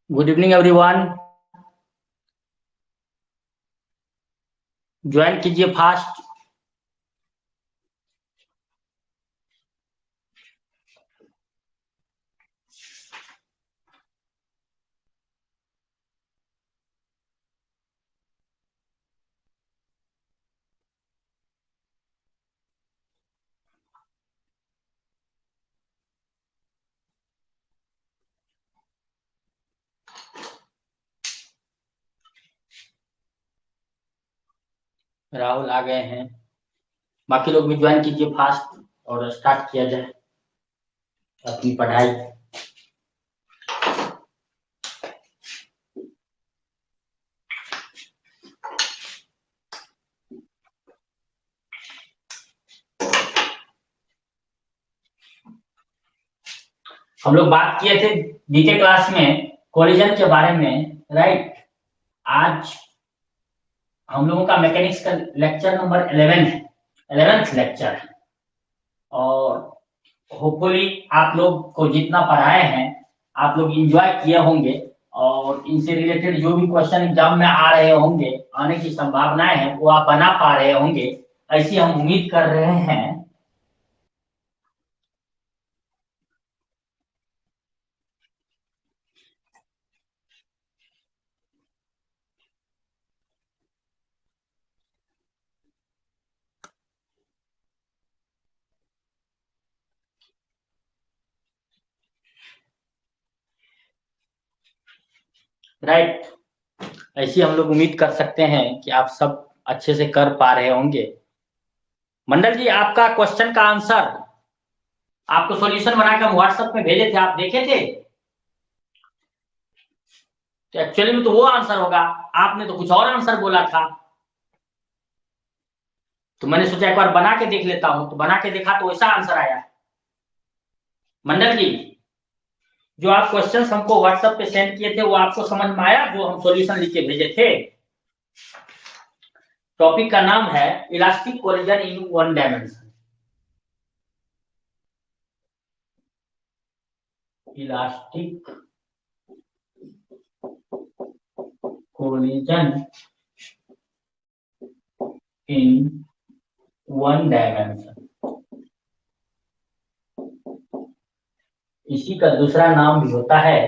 Good evening everyone. Join कीजिए fast. Rahul आ गए हैं। बाकी लोग भी ज्वाइन कीजिए फास्ट और स्टार्ट किया जाए अपनी पढ़ाई। हम लोग बात किए थे बीके क्लास में कोलिजन के बारे में, राइट। आज हम लोगों का मैकेनिक्स का लेक्चर नंबर 11 है, 11th लेक्चर है। और होपफुली आप लोग को जितना पढ़ाए हैं आप लोग एंजॉय किए होंगे, और इनसे रिलेटेड जो भी क्वेश्चन एग्जाम में आ रहे होंगे, आने की संभावनाएं हैं, वो आप बना पा रहे होंगे, ऐसी हम उम्मीद कर रहे हैं। राइट, ऐसी हम लोग उम्मीद कर सकते हैं कि आप सब अच्छे से कर पा रहे होंगे। मंडल जी, आपका क्वेश्चन का आंसर आपको सॉल्यूशन बनाकर हम व्हाट्सएप में भेजे थे, आप देखे थे? तो एक्चुअली में तो वो आंसर होगा, आपने तो कुछ और आंसर बोला था। तो मैंने सोचा एक बार बना के देख लेता हूं, तो बना के देखा तो वैसा आंसर आया। मंडल जी, जो आप क्वेश्चंस हमको व्हाट्सएप पे सेंड किए थे वो आपको समझ में आया, जो हम सॉल्यूशन लिख के भेजे थे? टॉपिक का नाम है elastic collision in one dimension. Elastic collision in one dimension, इसी का दूसरा नाम भी होता है,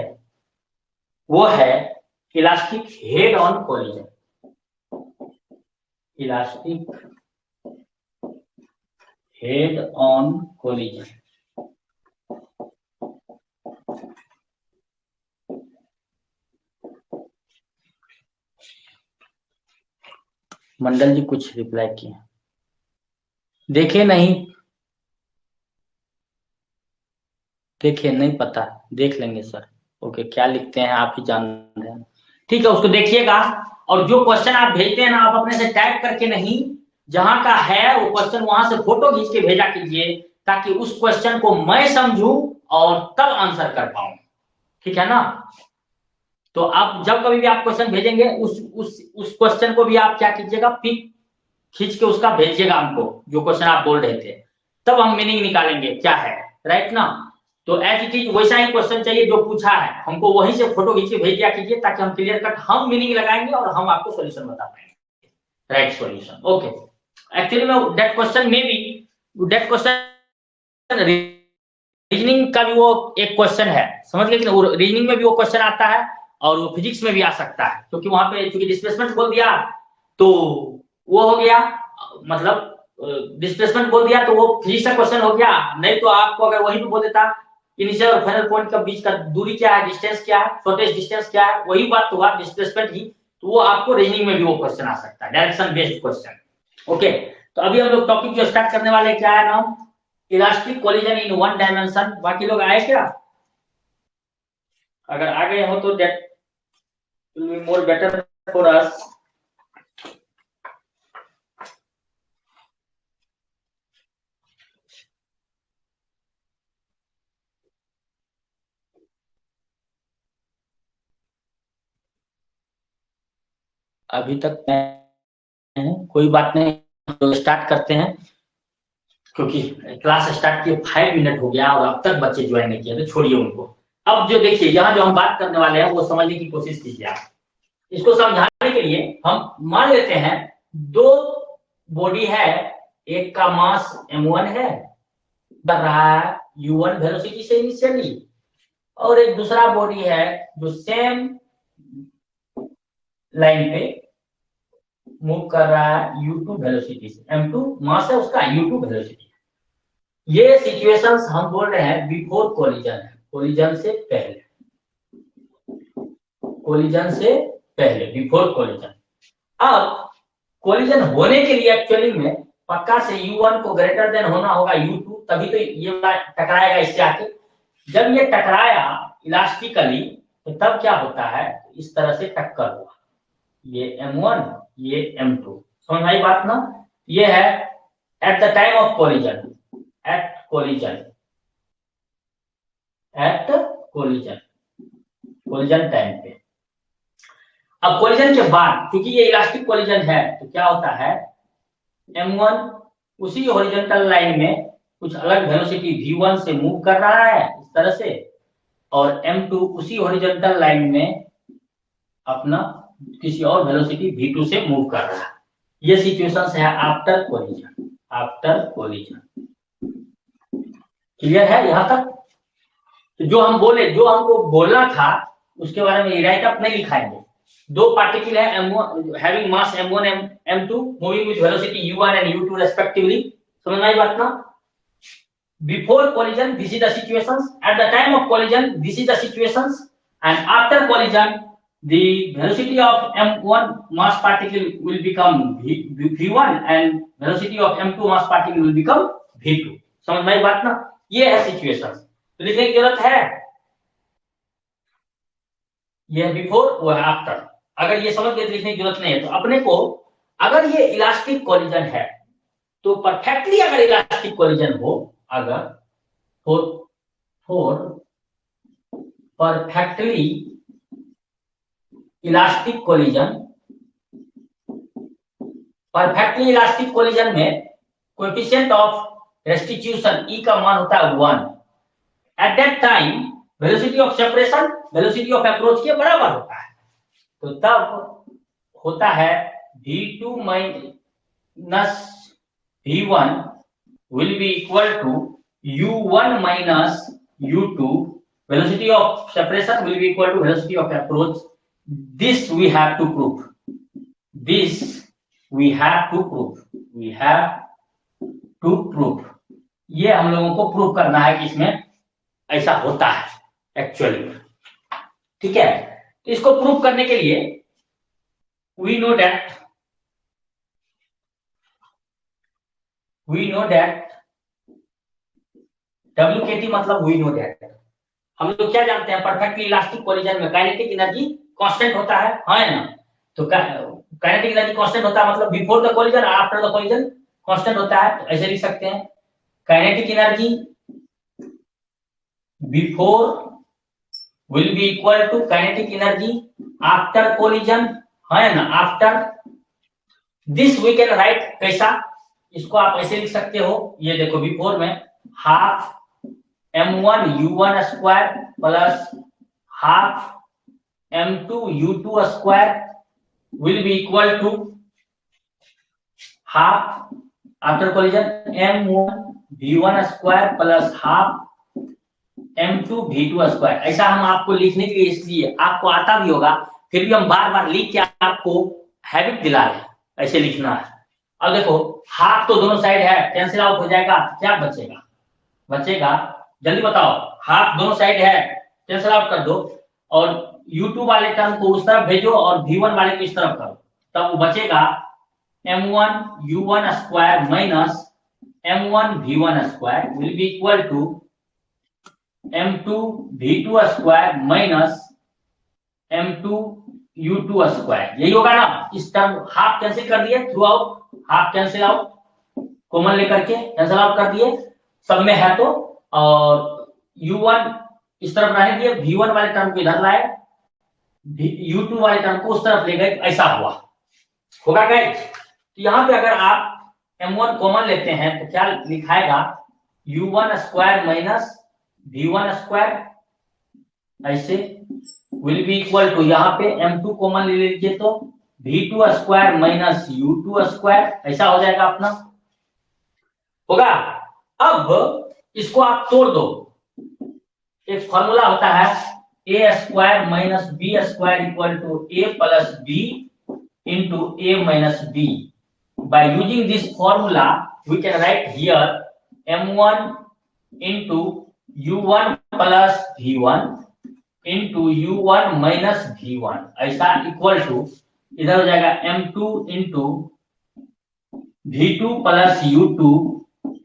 वो है elastic head on collision. Elastic head on collision. Mandal ji कुछ रिप्लाई किए, देखे नहीं? देखे नहीं, पता, देख लेंगे सर। ओके, क्या लिखते हैं आप ही जान रहे हैं। ठीक है, उसको देखिएगा। और जो क्वेश्चन आप भेजते हैं ना, आप अपने से टाइप करके नहीं, जहां का है वो क्वेश्चन वहां से फोटो खींच के भेजा कीजिए, ताकि उस क्वेश्चन को मैं समझूं और तब आंसर कर पाऊं। ठीक है ना? तो आप जब कभी भी आप क्वेश्चन भेजेंगे, उस क्वेश्चन को भी आप क्या कीजिएगा, पिक खींच के उसका भेजिएगा हमको, जो क्वेश्चन आप बोल रहे थे, तब हम मीनिंग निकालेंगे क्या है। राइट ना? तो एज इट इज वैसा ही क्वेश्चन चाहिए जो पूछा है, हमको वहीं से फोटो खींच के भेज दिया कीजिए, ताकि हम क्लियर कट हम मीनिंग लगाएंगे और हम आपको सोल्यूशन बता पाएंगे। Right solution, okay. एक्चुअली में दैट क्वेश्चन में भी, दैट क्वेश्चन रीजनिंग का भी वो एक क्वेश्चन है, समझ गए कि रीजनिंग में भी वो क्वेश्चन आता है और वो फिजिक्स में भी आ सकता है, क्योंकि वहां पे चूंकि डिस्प्लेसमेंट बोल दिया तो वो हो गया, मतलब डिस्प्लेसमेंट बोल दिया तो वो फिजिक्स का क्वेश्चन हो गया। नहीं तो आपको अगर वहीं पे बोल देता इनिशियल और फाइनल पॉइंट के बीच का दूरी क्या है, डिस्टेंस क्या है, शॉर्टेस्ट डिस्टेंस क्या है, वही बात तो हुआ डिस्प्लेसमेंट ही, तो वो आपको रीजनिंग में भी वो क्वेश्चन आ सकता है, डायरेक्शन बेस्ड क्वेश्चन। ओके, तो अभी हम लोग टॉपिक जो स्टार्ट करने वाले क्या है नाम, elastic collision in one dimension. बाकी लोग आए क्या? अगर आ गए हो तो that will be more better for us. अभी तक कोई बात नहीं, तो स्टार्ट करते हैं, क्योंकि क्लास स्टार्ट किए 5 मिनट हो गया और अब तक बच्चे ज्वाइन नहीं किए, तो छोड़िए उनको। अब जो देखिए यहाँ जो हम बात करने वाले हैं वो समझने की कोशिश कीजिए आप। इसको समझाने के लिए हम मान लेते हैं दो बॉडी है, एक का मास m1 है, बढ़ रहा है u1 वेलोसिटी से इनिशियली, और एक दूसरा बॉडी है जो सेम लाइन पे मूव कर रहा है u2 वेलोसिटी से, m2 मास है उसका, u2 वेलोसिटी। ये सिचुएशंस हम बोल रहे हैं बिफोर कोलिजन है, कोलिजन से पहले, कोलिजन से पहले, बिफोर कोलिजन। अब कोलिजन होने के लिए एक्चुअली में पक्का से u1 को ग्रेटर देन होना होगा u2, तभी तो ये टकराएगा इससे आके। जब ये टकराया इलास्टिकली तो तब क्या होता है, इस तरह से टक्कर हुआ, ये m1 ये m2, समझ आई बात ना। ये है at the time of collision, at collision, at collision, collision time पे। अब कोलिजन के बाद क्योंकि ये इलास्टिक कोलिजन है तो क्या होता है, m1 उसी हॉरिजॉन्टल लाइन में कुछ अलग वेलोसिटी v1 से मूव कर रहा है इस तरह से, और m2 उसी हॉरिजॉन्टल लाइन में अपना किसी और वेलोसिटी v2 से मूव कर रहा है। ये सिचुएशन है after collision, after collision. Clear है यहाँ तक। तो जो हम बोले, जो हमको बोलना था उसके बारे में राइट अप नहीं लिखाएंगे। दो पार्टिकल है m1 having mass m1 m2 moving with velocity u1 and u2 respectively, समझ में आई बात ना। Before collision this is the situations, eight the time of collision this is the situations, and after collision the velocity of m1 mass particle will become v1 and velocity of m2 mass particle will become v2, समझ में आई बात ना। ये है situation, तो लिखने की जरूरत है, ये है बिफोर वो है आफ्टर। अगर ये समझ गए तो लिखने की जरूरत नहीं है। तो अपने को अगर ये इलास्टिक कोलिजन है तो परफेक्टली, अगर इलास्टिक कोलिजन हो, अगर for perfectly elastic collision, perfectly elastic collision में कोएफिशिएंट ऑफ रेस्टिट्यूशन E का मान होता है 1। Eight that time velocity of separation velocity of approach के बराबर होता है, तो तब होता है v2 minus v1 will be equal to u1 minus u2, velocity of separation will be equal to velocity of approach. This we have to prove, this we have to prove, we have to prove। ये हम लोगों को prove करना है कि इसमें ऐसा होता है एक्चुअली, ठीक है। तो इसको प्रूव करने के लिए we know that WKT मतलब we know that, हम लोग क्या जानते हैं, परफेक्टली इलास्टिक कोलिजन में काइनेटिक एनर्जी कांस्टेंट होता है ना। तो काइनेटिक एनर्जी कांस्टेंट होता है मतलब बिफोर द कोलिजन और आफ्टर द कोलिजन कांस्टेंट होता है। तो ऐसे लिख सकते हैं kinetic energy before will be equal to kinetic energy after collision, है ना। After this we can write कैसा, इसको आप ऐसे लिख सकते हो, ये देखो बिफोर में half m1 u1 square plus half m2 u2 square will be equal to half after collision m1 v1 square plus half m2 v2 square. ऐसा हम आपको लिखने के लिए, इसलिए आपको आता भी होगा फिर भी हम बार बार लिख के आपको हैबिट दिला रहे हैं, ऐसे लिखना है। अब देखो हाफ तो दोनों साइड है, कैंसिल आउट हो जाएगा, क्या बचेगा, बचेगा जल्दी बताओ, हाफ दोनों साइड है कैंसिल आउट कर दो, और u2 वाले टर्म को उस तरफ भेजो और v1 वाले को इस तरफ करो, तब बचेगा m1 u1 square minus m1 v1 square will be equal to m2 v2 square minus m2 u2 square. यही होगा ना। इस टर्म हाफ कैंसिल कर दिए, through out half cancel out, common लेकर के कैंसिल आउट कर दिए, सब में है तो, और u1 इस तरफ रहने दिए, v1 वाले टर्म को इधर लाए, u2 वाले टर्म को उस तरफ ले गए, ऐसा हुआ होगा गाइस। तो यहाँ पे अगर आप m1 कॉमन लेते हैं तो क्या लिखाएगा u1 square minus v1 square ऐसे विल बी इक्वल टू, यहाँ पे m2 कॉमन ले लीजिए तो v2 square minus u2 square, ऐसा हो जाएगा अपना, होगा। अब इसको आप तोड़ दो, एक फॉर्मूला होता है A square minus B square equal to A plus B into A minus B. By using this formula, we can write here m1 into u1 plus v1 into u1 minus v1, ऐसा equal to इधर हो जाएगा m2 into v2 plus u2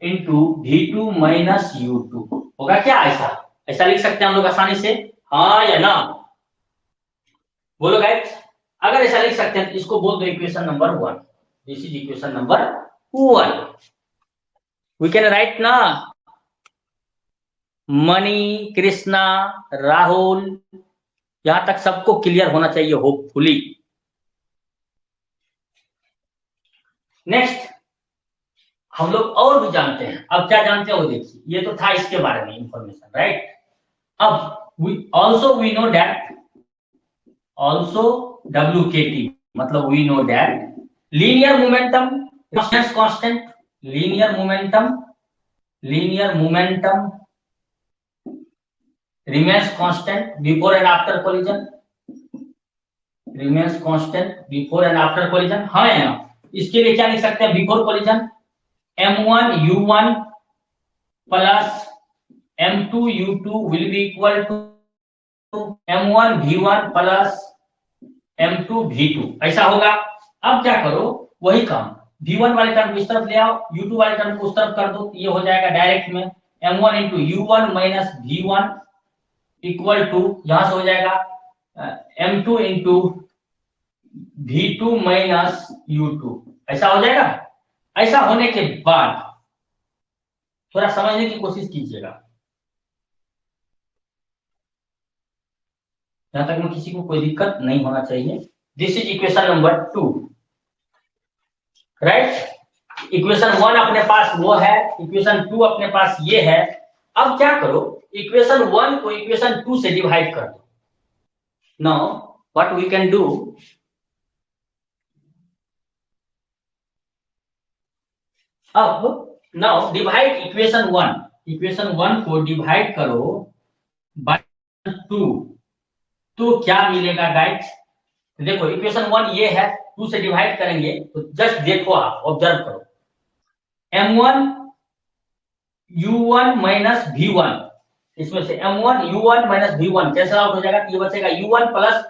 into v2 minus u2, होगा क्या? ऐसा ऐसा लिख सकते हैं हम लोग आसानी से, हाँ या ना? बोलो गाइस, अगर ऐसा लिख सकते हैं तो इसको बोल दो equation number 1। This is equation number 1. We can write ना, मनी, कृष्णा, राहुल, यहां तक सबको क्लियर होना चाहिए होपफुली। नेक्स्ट हम लोग और भी जानते हैं, अब क्या जानते हैं वो देखिए, ये तो था इसके बारे में इंफॉर्मेशन, राइट। अब we know that also WKT, मतलब we know that linear momentum constant, linear momentum remains constant before and after collision, remains constant before and after collision, हाँ या ना? इसके लिए क्या लिख सकते हैं before collision, m1 u1 plus m2 u2 will be equal to m1 v1 plus m2 v2, ऐसा होगा। अब क्या करो, वही काम v1 वाले टर्म को इस तरफ ले आओ, u2 वाले टर्म को उस तरफ कर दो, ये हो जाएगा डायरेक्ट में m1 into u1 minus v1 equal to, यहां से हो जाएगा m2 into v2 minus u2, ऐसा हो जाएगा। ऐसा होने के बाद थोड़ा समझने की कोशिश कीजिएगा, यहां तक में किसी को कोई दिक्कत नहीं होना चाहिए। This is equation number 2, right. Equation 1 अपने पास वो है, इक्वेशन 2 अपने पास ये है। अब क्या करो, इक्वेशन 1 को इक्वेशन 2 से डिवाइड कर दो। Now what we can do, अब नाउ डिवाइड इक्वेशन 1, इक्वेशन 1 को डिवाइड करो बाय 2, तो क्या मिलेगा गाइस? देखो इक्वेशन 1 ये है, 2 से डिवाइड करेंगे तो जस्ट देखो, आप ऑब्जर्व करो, m1 u1 माइनस v1, इसमें से m1 u1 minus v1 cancel out हो जाएगा, ये बचेगा u1 प्लस,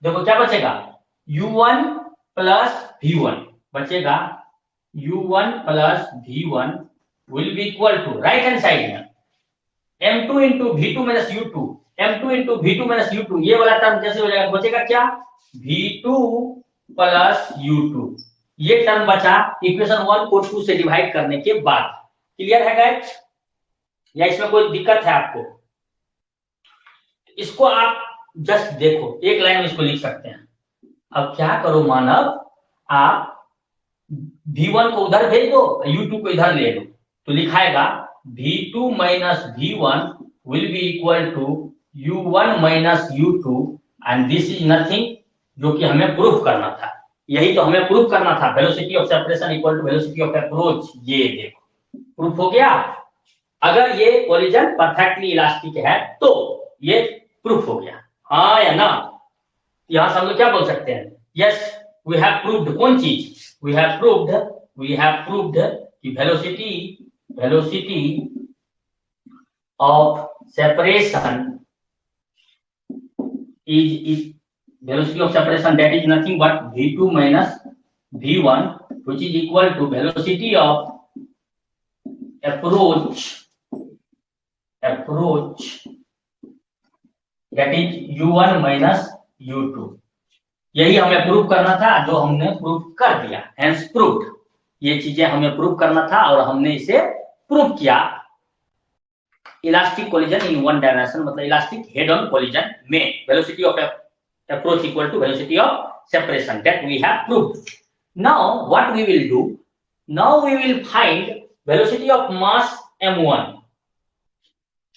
देखो क्या बचेगा, u1 प्लस v1 बचेगा, u1 plus v1 will be equal to right hand side में m2 into v2 minus u2, m2 into v2 minus u2, ये वाला टर्म जैसे हो जाएगा, बचेगा क्या, v2 प्लस u2, ये टर्म बचा इक्वेशन 1 को 2 से डिवाइड करने के बाद। क्लियर है गाइस, या इसमें कोई दिक्कत है आपको? इसको आप जस्ट देखो, एक लाइन में इसको लिख सकते हैं। अब क्या करो मानव, आप v1 को उधर भेज दो, u2 को इधर ले लो, तो लिखाएगा v2 minus v1 will be equal to u1 minus u2 and this is nothing, जो कि हमें प्रूफ करना था, यही तो हमें प्रूफ करना था, velocity of separation equal to velocity of approach. ये देखो प्रूफ हो गया। अगर ये कोलिजन परफेक्टली इलास्टिक है तो ये प्रूफ हो गया, हाँ या ना? यहां से हम लोग क्या बोल सकते हैं, यस वी हैव प्रूव्ड, कौन चीज, वी हैव प्रूव्ड कि velocity of separation is velocity of separation, that is nothing but v2 minus v1, which is equal to velocity of approach that is u1 minus u2। यही हमें prove करना था, जो हमने prove कर दिया, hence proved. ये चीजें हमें प्रूव करना था और हमने इसे प्रूव किया। Elastic collision in one direction, मतलब इलास्टिक हेड ऑन कोलिजन में velocity of approach equal to velocity of separation, that we have proved. Now what we will do, now we will find velocity of mass m1,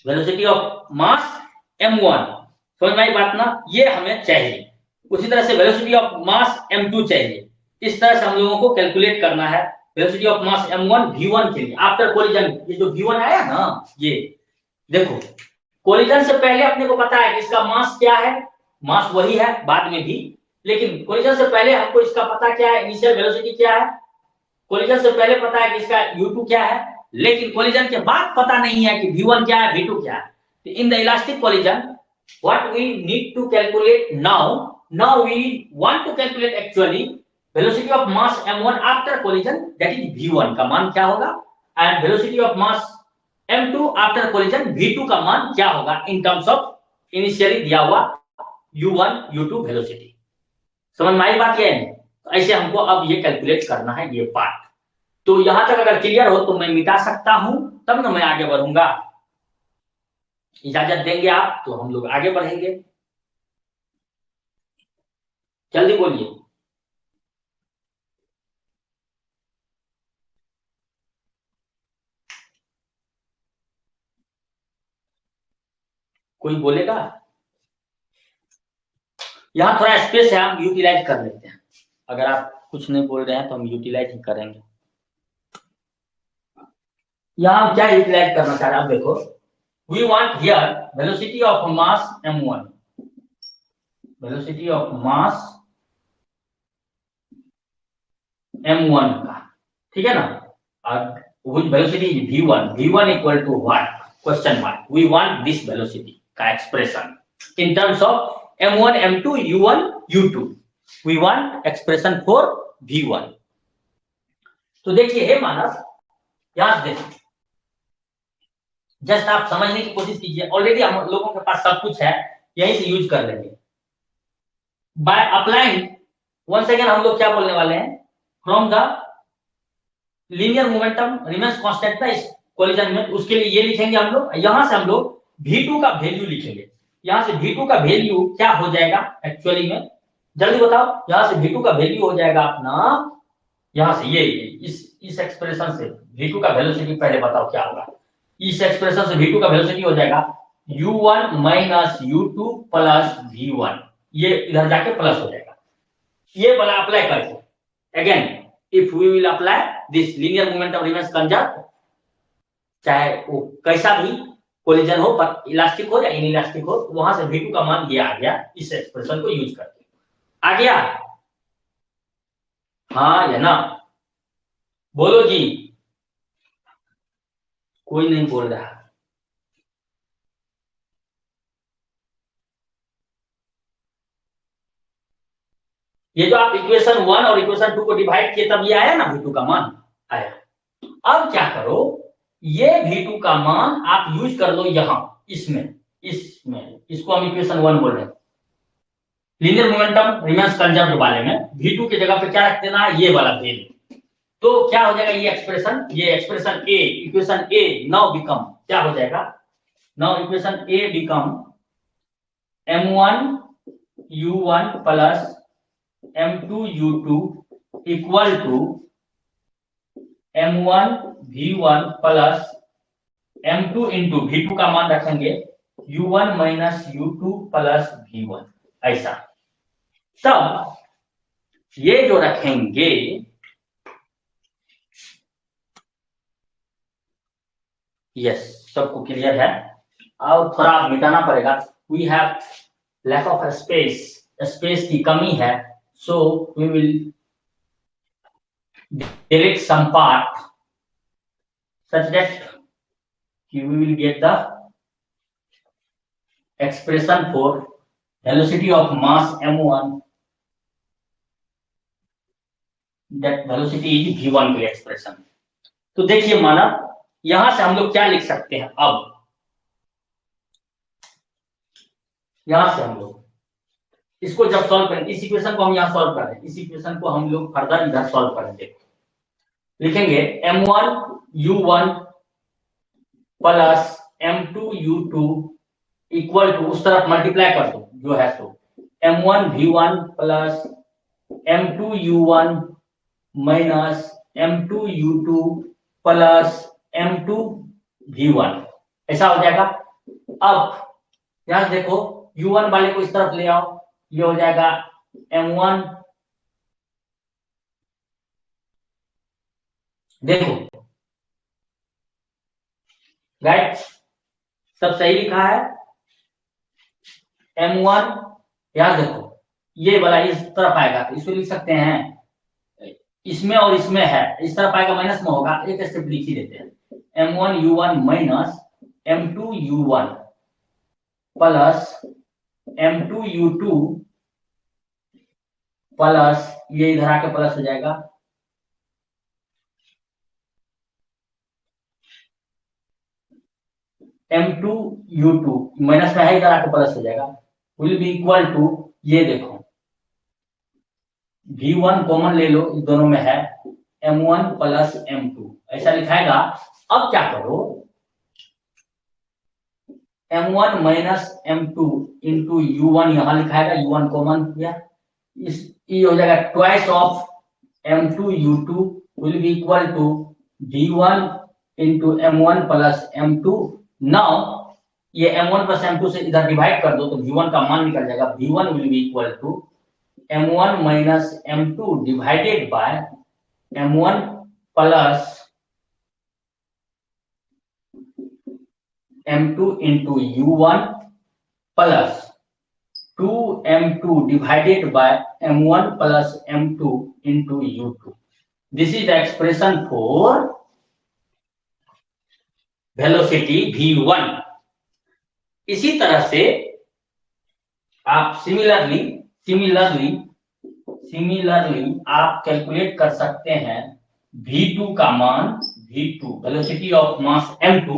velocity of mass m1। समझ में आई बात ना, ये हमें चाहिए। उसी तरह से वेलोसिटी ऑफ मास m2 चाहिए। इस तरह से हम लोगों को कैलकुलेट करना है velocity of mass m1 v1 के लिए आफ्टर कोलिजन। ये जो v1 आया ना, ये देखो कोलिजन से पहले अपने को पता है कि इसका मास क्या है, मास वही है बाद में भी, लेकिन कोलिजन से पहले हमको इसका पता क्या है, इनिशियल वेलोसिटी क्या है। कोलिजन से पहले पता है कि इसका u2 क्या है, लेकिन कोलिजन के बाद पता नहीं है कि v1 क्या है, v2 क्या है। तो इन the elastic collision what we need to calculate now we want to calculate actually velocity of mass m1 after collision, that is v1 का मान क्या होगा, and velocity of mass m2 after collision v2 का मान क्या होगा in terms of initially दिया हुआ u1 u2 velocity। समझ में आई बात ये है। तो ऐसे हमको अब ये कैलकुलेट करना है ये पार्ट। तो यहां तक अगर क्लियर हो तो मैं मिटा सकता हूं, तब ना मैं आगे बढ़ूंगा। इजाजत देंगे आप तो हम लोग आगे बढ़ेंगे। जल्दी बोलिए। कोई बोलेगा? यहाँ थोड़ा स्पेस है, हम यूटिलाइज कर लेते हैं। अगर आप कुछ नहीं बोल रहे हैं तो हम यूटिलाइज ही करेंगे। यहाँ हम क्या यूटिलाइज करना चाह रहे हैं, देखो we want here velocity of mass m1, velocity of mass m1 का, ठीक है ना। और velocity v1, v1 equal to what, question mark. We want this velocity का expression in terms of m1 m2 u1 u2, we want expression for v1। तो देखिए हे मानव, यहां से देखिए, जस्ट आप समझने की कोशिश कीजिए। ऑलरेडी हम लोगों के पास सब कुछ है, यहीं से यूज कर लेंगे बाय अप्लाइंग। वन सेकेंड, हम लोग क्या बोलने वाले हैं, from the linear momentum remains constant था इस कोलिजन में, उसके लिए ये लिखेंगे हम लोग। यहां से हम लोग v2 का वैल्यू लिखेंगे। यहां से v2 का वैल्यू क्या हो जाएगा एक्चुअली में, जल्दी बताओ। यहां से v2 का वैल्यू हो जाएगा अपना, यहां से ये इस एक्सप्रेशन से v2 का वेलोसिटी पहले बताओ क्या होगा। इस एक्सप्रेशन से v2 का वेलोसिटी हो जाएगा u1 minus u2 plus v1, ये इधर जाके प्लस हो जाएगा। ये वाला अप्लाई करके again if we will apply this linear momentum remains conserve, चाहे वो कैसा भी कोलिजन हो, पर इलास्टिक हो या इनइलास्टिक हो, वहां से v2 का मान ये आ गया इस एक्सप्रेशन को यूज करके। आ गया? हाँ या ना, बोलो जी। कोई नहीं बोल रहा। ये जो आप इक्वेशन 1 और इक्वेशन 2 को डिवाइड किए तब ये आया ना v2 का मान आया। अब क्या करो, ये v2 का मान आप यूज कर लो यहां इसमें, इसको हम इक्वेशन 1 बोल रहे हैं। लीनियर मोमेंटम रिमेन्स कंजर्व्ड वाले में v2 की जगह पे क्या रख देना है, ये वाला वैल्यू। तो क्या हो जाएगा ये expression A, equation A now become क्या हो जाएगा, now equation A become m1 u1 plus m2 u2 equal to m1 v1 plus m2 into v2 का मान रखेंगे u1 minus u2 plus v1, ऐसा। तब ये जो रखेंगे, यस सबको क्लियर है। अब थोड़ा मिटाना पड़ेगा, we have lack of space की कमी है, so we will delete some part such that we will get the expression for velocity of mass m1, that velocity is v1 की एक्सप्रेशन। तो देखिए मानव, यहां से हम लोग क्या लिख सकते हैं, अब यहां से हम लोग इसको जब सॉल्व करें, इस इक्वेशन को हम यहां सॉल्व करें, इस इक्वेशन को हम लोग फर्दर इधर सॉल्व करेंगे। लिखेंगे m1 u1 plus m2 u2 equal to, उस तरफ मल्टीप्लाई कर दो जो है, तो m1 v1 plus m2 u1 minus m2 u2 plus m2 v1, ऐसा हो जाएगा। अब यहां देखो U1 वाले को इस तरफ ले आओ, ये हो जाएगा M1। देखो राइट, सब सही लिखा है। M1 याद देखो, ये वाला इस तरफ आएगा तो इसको लिख सकते हैं, इसमें और इसमें है, इस तरफ आएगा माइनस में होगा, एक स्टेप लिख ही देते हैं। M1U1 minus M2U1 plus M2U2 plus, ये इधर आके प्लस हो जाएगा M2U2 माइनस में है, इधर आके प्लस हो जाएगा, विल बी इक्वल टू, ये देखो V1 कॉमन ले लो, इस दोनों में है M1 प्लस M2, ऐसा लिखाएगा। अब क्या करो, M1 minus M2 into U1 यहां लिखाएगा, U1 कॉमन किया, इस ये हो जाएगा twice of M2U2 will be equal to V1 into M1 plus M2। Now ये M1 प्लस M2 से इधर डिवाइड कर दो तो V1 का मान निकल जाएगा, V1 will be equal to M1 minus M2 divided by M1 plus M2 into U1 plus 2M2 divided by M1 plus M2 into U2. This is the expression for velocity V1। इसी तरह से आप similarly आप calculate कर सकते हैं V2 का मान, V2 velocity of mass M2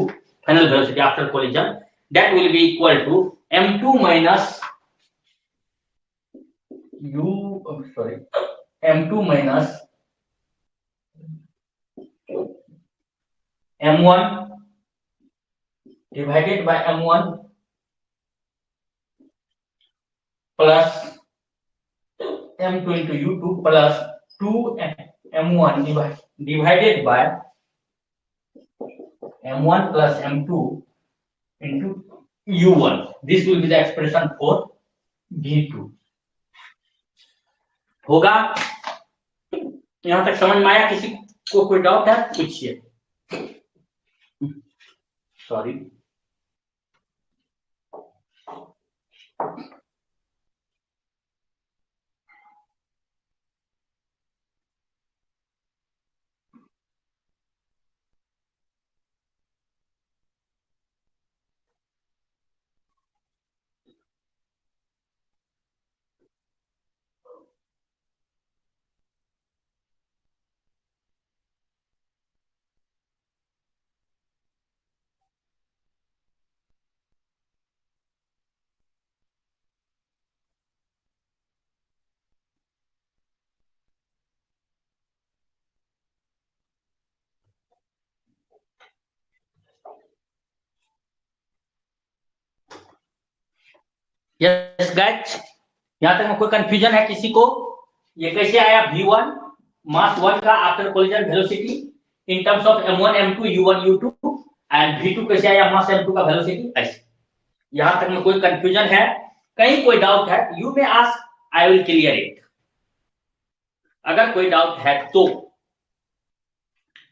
final velocity after collision, that will be equal to M2 minus M2 minus M1 divided by M1 plus M2 into U2 plus 2M1 divided by M1 plus M2 into U1। This will be the expression for V2। होगा? यहां तक समझ में आया? किसी को कोई doubt है? पूछिए। सॉरी, यस गाइस, यहां तक में कोई कंफ्यूजन है किसी को? ये कैसे आया V1 मास 1 का after collision velocity in terms of M1 M2 U1 U2 and V2 कैसे आया मास M2 का वेलोसिटी? ऐसे यहां तक में कोई कंफ्यूजन है? कहीं कोई डाउट है? You may ask, I will clear it. अगर कोई डाउट है तो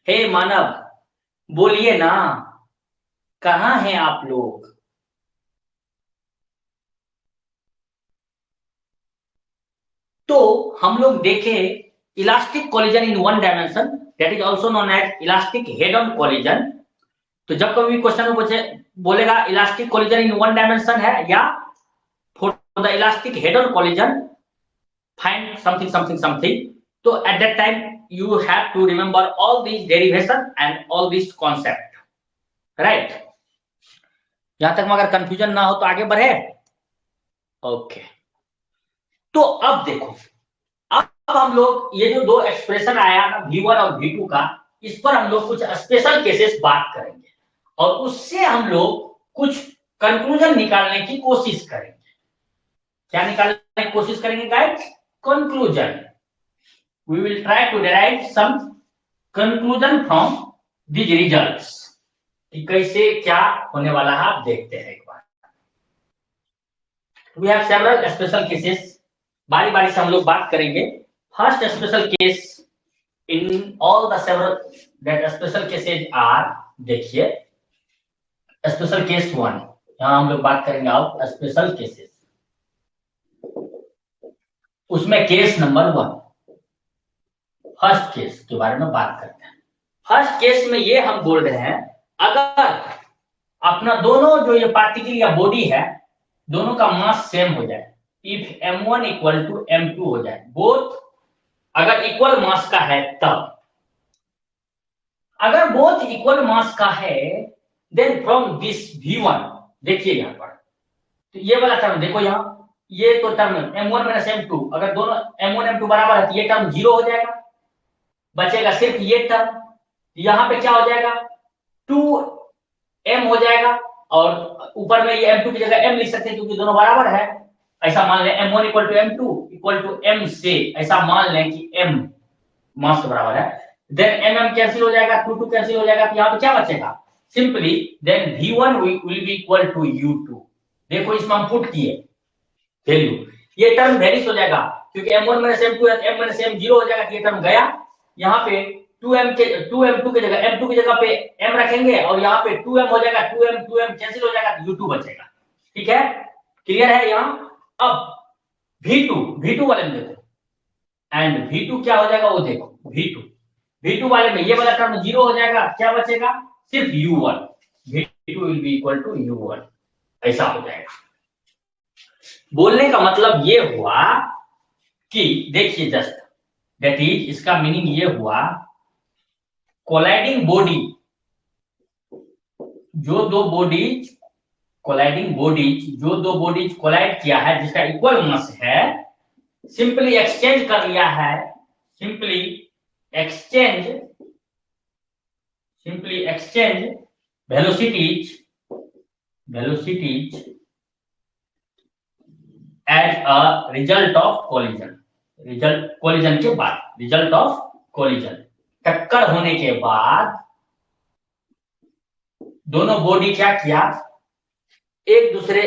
हे मानव बोलिए ना, कहां हैं आप लोग? तो हम लोग देखें elastic collision in one dimension, that is also known as elastic head on collision. तो जब कभी क्वेश्चन में बोलेगा elastic collision in one dimension है या for the elastic head on collision find something something something, तो at that time you have to remember all these derivation and all these concept, right? यहां तक में अगर confusion ना हो तो आगे बढ़े। ओके, तो अब देखो, अब हम लोग ये जो दो एक्सप्रेशन आया V1 और V2 का, इस पर हम लोग कुछ स्पेशल केसेस बात करेंगे और उससे हम लोग कुछ कंक्लूजन निकालने की कोशिश करेंगे। क्या निकालने की कोशिश करेंगे guys? Conclusion. We will try to derive some conclusion from these results। कि कैसे क्या होने वाला है आप देखते हैं एक बार। We have several special cases, बारी बारी से हम लोग बात करेंगे। First special case in all the several that special cases are, देखिए स्पेशल केस 1, यहाँ हम लोग बात करेंगे ऑफ स्पेशल केसेस। उसमें केस नंबर 1, फर्स्ट केस के बारे में बात करते हैं। फर्स्ट केस में ये हम बोल रहे हैं, अगर अपना दोनों जो ये पार्टिकल या बॉडी है, दोनों का मास सेम हो जाए, if m1 equal to m2 हो जाए, बोथ अगर इक्वल मास का है तब, अगर बोथ इक्वल मास का है, देन फ्रॉम दिस v1, देखिए यहाँ पर, तो ये वाला टर्म देखो यहाँ, ये तो टर्म m1 माइनस m2, अगर दोनों m1 m2 बराबर है तो ये टर्म 0 हो जाएगा, बचेगा सिर्फ ये टर्म। यहाँ पे क्या हो जाएगा, 2m हो जाएगा, और ऊपर में ये m2 की जगह m लिख सकते हैं क्योंकि दोनों बराबर है। ऐसा मान लें m1 equal to m2 equal to m से, ऐसा मान लें कि m मास के बराबर है, देन mm कैंसिल हो जाएगा, 2 कैंसिल हो जाएगा, तो यहाँ पे क्या बचेगा, simply then v1 will be equal to u2। देखो इसमें हम पुट किए वैल्यू, ये टर्म वेरिस हो जाएगा क्योंकि m1 माइनस m2 है, m माइनस m 0 हो जाएगा, ये टर्म गया। यहाँ पे 2m2 की जगह m2 की जगह पे m रखेंगे, और यहाँ पे 2m हो जाएगा, 2m कैंसिल हो जाएगा, u2 बचेगा। ठीक है, क्लियर है यहाँ। अब v2 वाले में देखो, एंड v2 क्या हो जाएगा वो देखो, v2 वाले में ये वाला टर्म 0 हो जाएगा, क्या बचेगा, सिर्फ u1, v2 will be equal to u1, ऐसा हो जाएगा। बोलने का मतलब ये हुआ कि देखिए जस्ट दैट इज, इसका मीनिंग ये हुआ, कोलाइडिंग बॉडी, जो दो बॉडीज कोलाइड किया है जिसका इक्वल मास है, सिंपली एक्सचेंज कर लिया है, simply exchange velocities as a result of collision, collision के बाद, रिजल्ट ऑफ कोलिजन, टक्कर होने के बाद दोनों बॉडी क्या किया, एक दूसरे,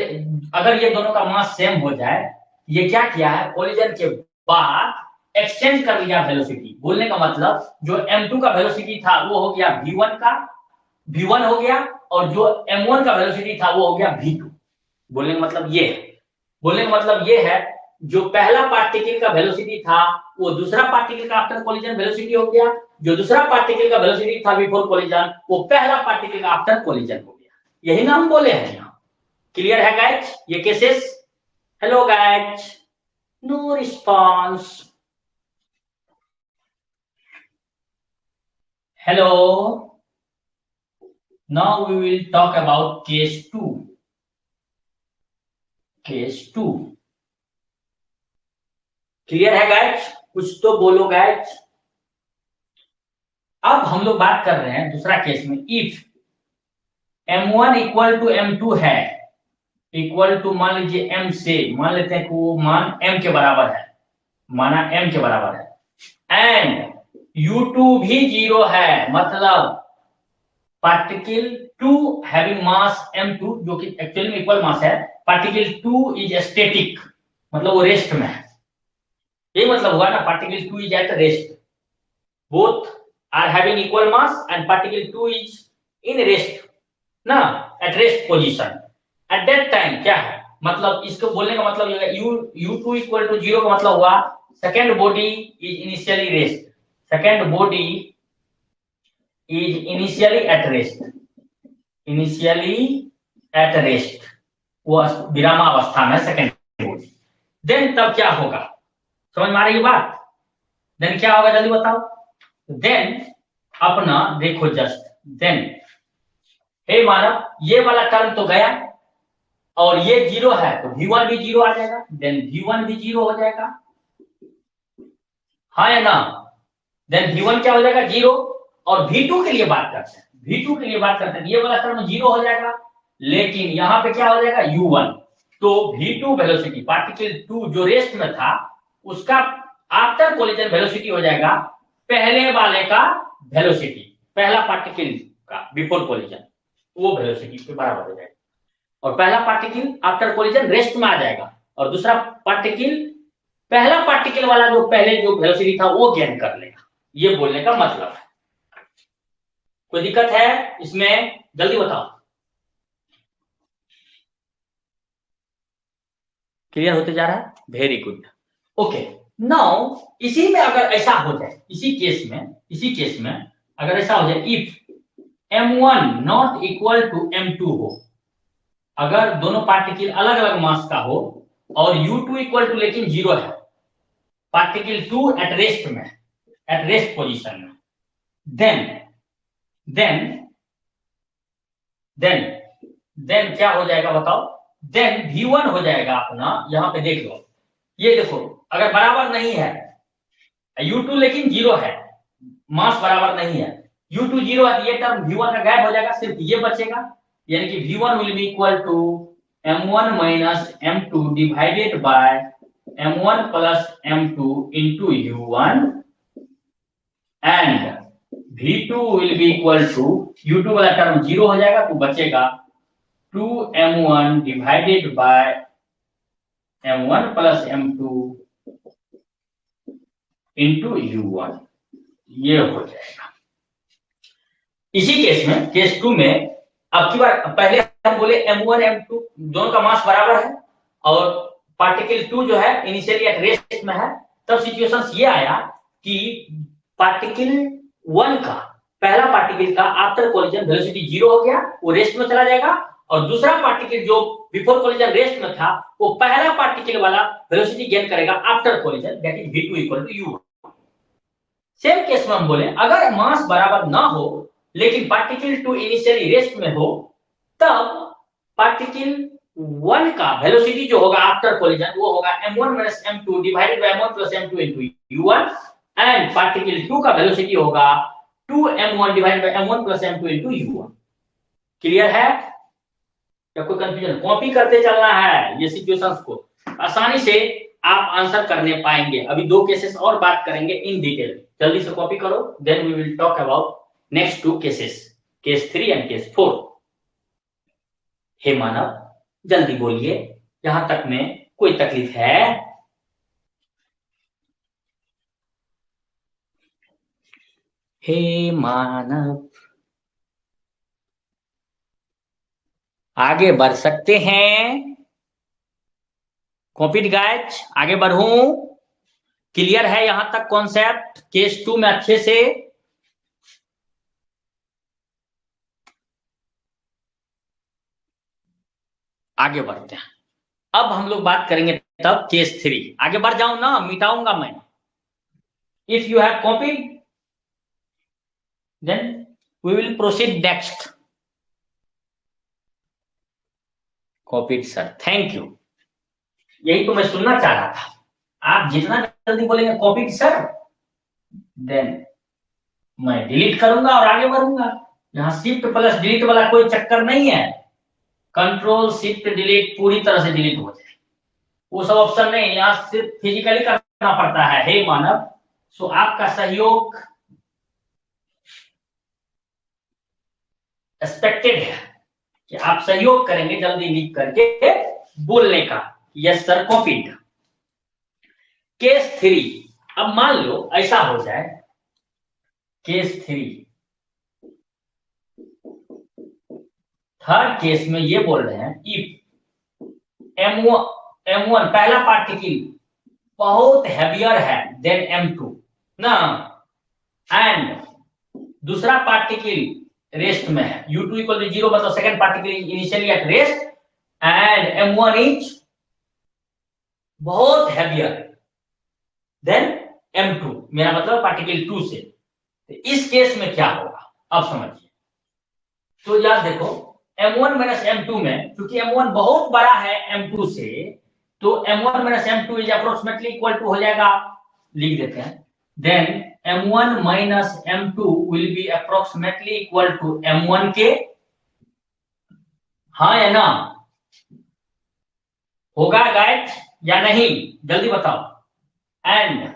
अगर ये दोनों का मास सेम हो जाए, ये क्या किया है, कोलिजन के बाद एक्सचेंज कर लिया वेलोसिटी। बोलने का मतलब जो m2 का वेलोसिटी था वो हो गया v1 हो गया, और जो m1 का वेलोसिटी था वो हो गया v2। बोलने का मतलब ये है, जो पहला पार्टिकल का वेलोसिटी था वो दूसरा पार्टिकल का आफ्टर कोलिजन वेलोसिटी हो गया, जो दूसरा पार्टिकल का वेलोसिटी था बिफोर कोलिजन वो पहला पार्टिकल का आफ्टर कोलिजन हो गया। यही ना हम बोले हैं यहाँ। क्लियर है गाइज ये cases? Hello guys, no response, hello. Now we will talk about case 2। Clear है गाइज? कुछ तो बोलो गाइज। अब हम लोग बात कर रहे हैं दूसरा केस में, if m1 equal to m2 है, इक्वल टू मान लीजिए m से, मान लेते हैं कि वो मान m के बराबर है, माना m के बराबर है, एंड u2 भी 0 है, मतलब पार्टिकल 2 हैविंग मास m2 जो कि एक्चुअली में इक्वल मास है, पार्टिकल 2 इज स्टैटिक, मतलब वो रेस्ट में है। यही मतलब हुआ ना, particle 2 is at rest, both are having equal mass and particle 2 is in rest ना, at rest position. At that time क्या है, मतलब इसको बोलने का मतलब ये है, u2 इक्वल टू 0 का मतलब हुआ second body is initially rest, second body is initially at rest, वो विरामावस्था में सेकेंड बॉडी। देन तब क्या होगा, समझ में आ रही है बात? देन क्या होगा जल्दी बताओ। देन अपना देखो जस्ट, देन हे मानव ये वाला टर्म तो गया, और ये 0 है तो v1 भी 0 आ जाएगा, देन v1 भी 0 हो जाएगा, हाँ या ना? देन v1 क्या हो जाएगा 0, और v2 के लिए बात करते हैं, ये वाला टर्म 0 हो जाएगा, लेकिन यहाँ पे क्या हो जाएगा u1, तो v2 वेलोसिटी, पार्टिकल 2 जो रेस्ट में था उसका आफ्टर कोलिजन वेलोसिटी हो जाएगा पहले वाले का वेलोसिटी, पहला पार्टिकल का बिफोर कोलिजन, वो वेलोसिटी के बराबर हो जाएगा, और पहला पार्टिकल आफ्टर कोलिजन रेस्ट में आ जाएगा, और दूसरा पार्टिकल, पहला पार्टिकल वाला जो पहले जो वेलोसिटी था वो गेन कर लेगा, ये बोलने का मतलब है। कोई दिक्कत है इसमें, जल्दी बताओ। क्लियर होते जा रहा है, वेरी गुड। ओके, नाउ इसी में अगर ऐसा हो जाए, इसी केस में अगर ऐसा हो जाए, if m1 not equal to m2 हो, अगर दोनों पार्टिकल अलग अलग मास का हो और u2 इक्वल टू लेकिन 0 है, पार्टिकल 2 एट रेस्ट में, एट रेस्ट पोजीशन में, देन देन क्या हो जाएगा बताओ, देन v1 हो जाएगा अपना, यहां पे देख लो, ये देखो अगर बराबर नहीं है, u2 लेकिन 0 है, मास बराबर नहीं है, u2 0 है, ये टर्म v1 का गायब हो जाएगा, सिर्फ ये बचेगा, यानी कि v1 will be equal to m1 minus m2 divided by m1 plus m2 into u1 and v2 will be equal to, u2 वाला टर्म 0 हो जाएगा तो बचेगा 2m1 divided by m1 plus m2 into u1, ये हो जाएगा। इसी case में, केस 2 में, अब की बार पहले हम बोले m1 m2 दोनों का मास बराबर है और पार्टिकल 2 जो है इनिशियली एट रेस्ट में है, तब सिचुएशन ये आया कि पार्टिकल 1 का, पहला पार्टिकल का आफ्टर कोलिजन वेलोसिटी 0 हो गया, वो रेस्ट में चला जाएगा, और दूसरा पार्टिकल जो बिफोर कोलिजन रेस्ट में था, वो पहला पार्टिकल वाला वेलोसिटी गेन करेगा after collision, that is v2 equal to u1। Same case में हम बोले अगर मास बराबर ना हो लेकिन पार्टिकल 2 इनिशियली रेस्ट में हो, तब पार्टिकल 1 का वेलोसिटी जो होगा आफ्टर कोलिजन वो होगा m1 minus m2 divided by m1 plus m2 into u1 and particle 2 का वेलोसिटी होगा 2m1 divided by m1 plus m2 into u1। Clear है या कोई कंफ्यूजन? कॉपी करते चलना है ये सिचुएशंस को, आसानी से आप आंसर करने पाएंगे। अभी 2 केसेस और बात करेंगे इन डिटेल, जल्दी से कॉपी करो, then we will talk about next 2 cases, case 3 and case 4। हे मानव जल्दी बोलिए, यहां तक में कोई तकलीफ है? हे मानव आगे बढ़ सकते हैं? कॉपीड गाइज, आगे बढ़ूं? क्लियर है यहां तक कॉन्सेप्ट केस 2 में अच्छे से? आगे बढ़ते हैं, अब हम लोग बात करेंगे तब केस 3। आगे बढ़ जाऊं ना, मिटाऊंगा मैं। If you have copied then we will proceed next. Copied sir, thank you, यही तो मैं सुनना चाह रहा था। आप जितना जल्दी बोलेंगे कॉपीड सर, देन मैं डिलीट करूंगा और आगे बढ़ूंगा। यहाँ शिफ्ट प्लस डिलीट वाला कोई चक्कर नहीं है, कंट्रोल शिफ्ट डिलीट पूरी तरह से डिलीट हो जाए, वो सब ऑप्शन नहीं, यहाँ सिर्फ फिजिकली करना पड़ता है। हे मानव, सो आपका सहयोग एक्सपेक्टेड है कि आप सहयोग करेंगे जल्दी लिख करके बोलने का। Yes sir, copied. केस 3, अब मान लो ऐसा हो जाए, केस 3 थर्ड केस में ये बोल रहे हैं इफ m1 पहला पार्टिकल बहुत हैवियर है देन m2 ना, एंड दूसरा पार्टिकल रेस्ट में है, u2 इक्वल टू 0, मतलब second particle initially at rest and m1 is बहुत हैवियर देन m2, मेरा मतलब पार्टिकल 2 से। तो इस केस में क्या होगा अब समझिए। तो याद देखो m1 माइनस m2 में, क्योंकि m1 बहुत बड़ा है m2 से, तो m1 minus m2 is approximately equal to हो जाएगा, लिख देते हैं, then m1 minus m2 will be approximately equal to m1 के, हाँ या ना? होगा गाइड या नहीं, जल्दी बताओ। And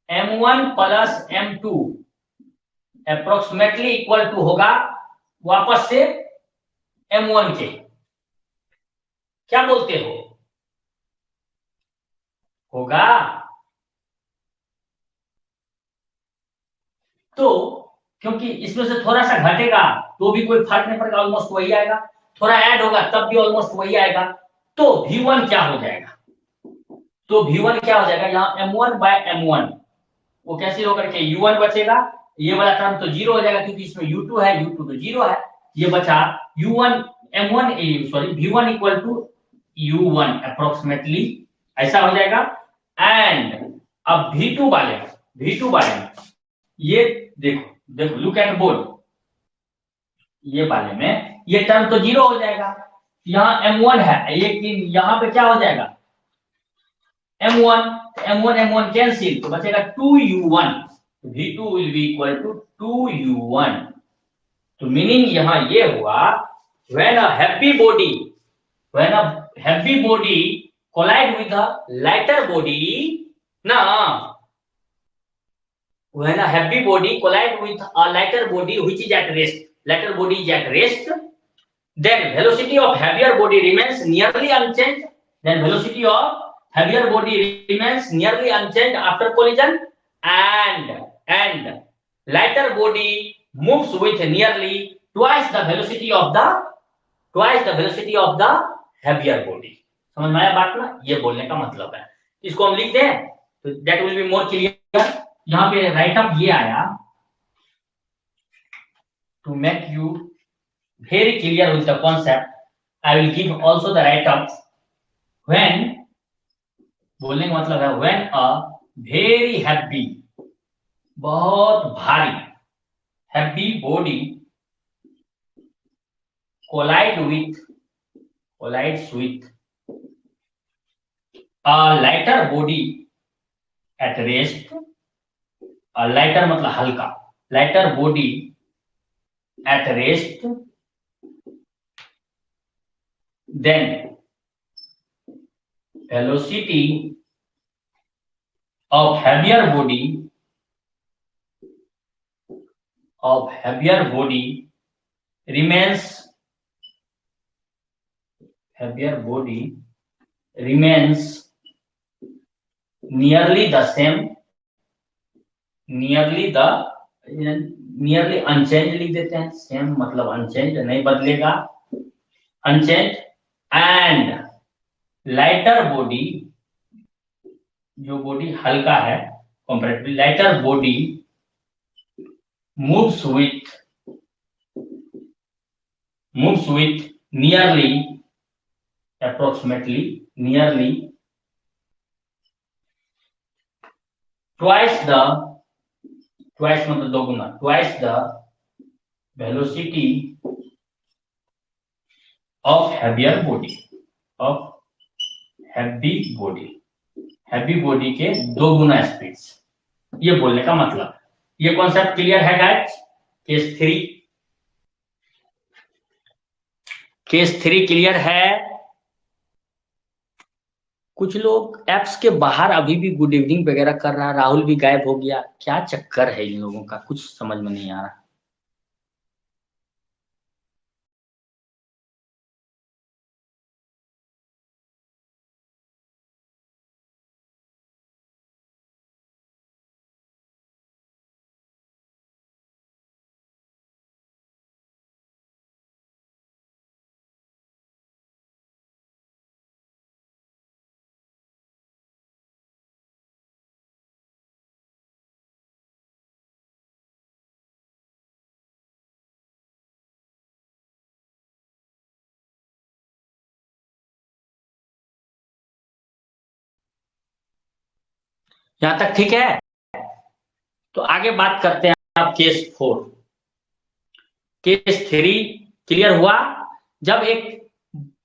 m1 plus m2 approximately equal to होगा वापस से m1 के, क्या बोलते हो? होगा। तो क्योंकि इसमें से थोड़ा सा घटेगा तो भी कोई फर्क नहीं पड़ेगा, ऑलमोस्ट वही आएगा। थोड़ा ऐड होगा तब भी ऑलमोस्ट वही आएगा। तो V1 क्या हो जाएगा? तो V1 क्या हो जाएगा? यहाँ M1 बाय M1 वो कैसे होकर के U1 बचेगा। ये वाला टर्म तो जीरो हो जाएगा क्योंकि इसमें U2 है, U2 तो जीरो है। ये बचा U1 M1 sorry V1 equal to U1 approximately ऐसा हो जाएगा। एंड अब V2 वाले ये देखो देखो लुक एट बोर्ड, ये वाले में ये टर्म तो जीरो हो जाएगा। यहाँ M1 है लेकिन यहाँ पे क्या हो जाएगा? M1 कैंसिल तो बचेगा 2U1। V2 will be equal to 2U1। तो मीनिंग यहाँ ये हुआ when a heavy body collide with a lighter body ना, when a heavy body collide with a lighter body which is at rest, lighter body is at rest, then velocity of heavier body remains nearly unchanged. Then velocity of heavier body remains nearly unchanged after collision, and lighter body moves with nearly twice the velocity of the heavier body. समझ में आया बात ना? ये बोलने का मतलब है। इसको हम लिखते हैं तो that will be more clear. यहाँ पे राइट अप ये आया to make you very clear with the concept. I will give also the write up when, बोलने का मतलब है when a very heavy, बहुत भारी heavy body collides with a lighter body at rest, a lighter मतलब हल्का, lighter body at rest, then velocity of heavier body remains nearly the same, nearly unchanged लिख देते हैं। सेम मतलब unchange, नहीं बदलेगा, अनचेंज। एंड लाइटर बॉडी, जो body हल्का है comparatively, lighter body moves with nearly approximately twice मतलब दोगुना, twice the velocity of heavy body के दो गुना स्पीड। ये बोलने का मतलब, ये कॉन्सेप्ट क्लियर है गाइस? केस थ्री क्लियर है? कुछ लोग एप्स के बाहर अभी भी गुड इवनिंग वगैरह कर रहा है। राहुल भी गायब हो गया, क्या चक्कर है इन लोगों का, कुछ समझ में नहीं आ रहा। यहां तक ठीक है? तो आगे बात करते हैं आप केस 4। केस 3 क्लियर हुआ? जब एक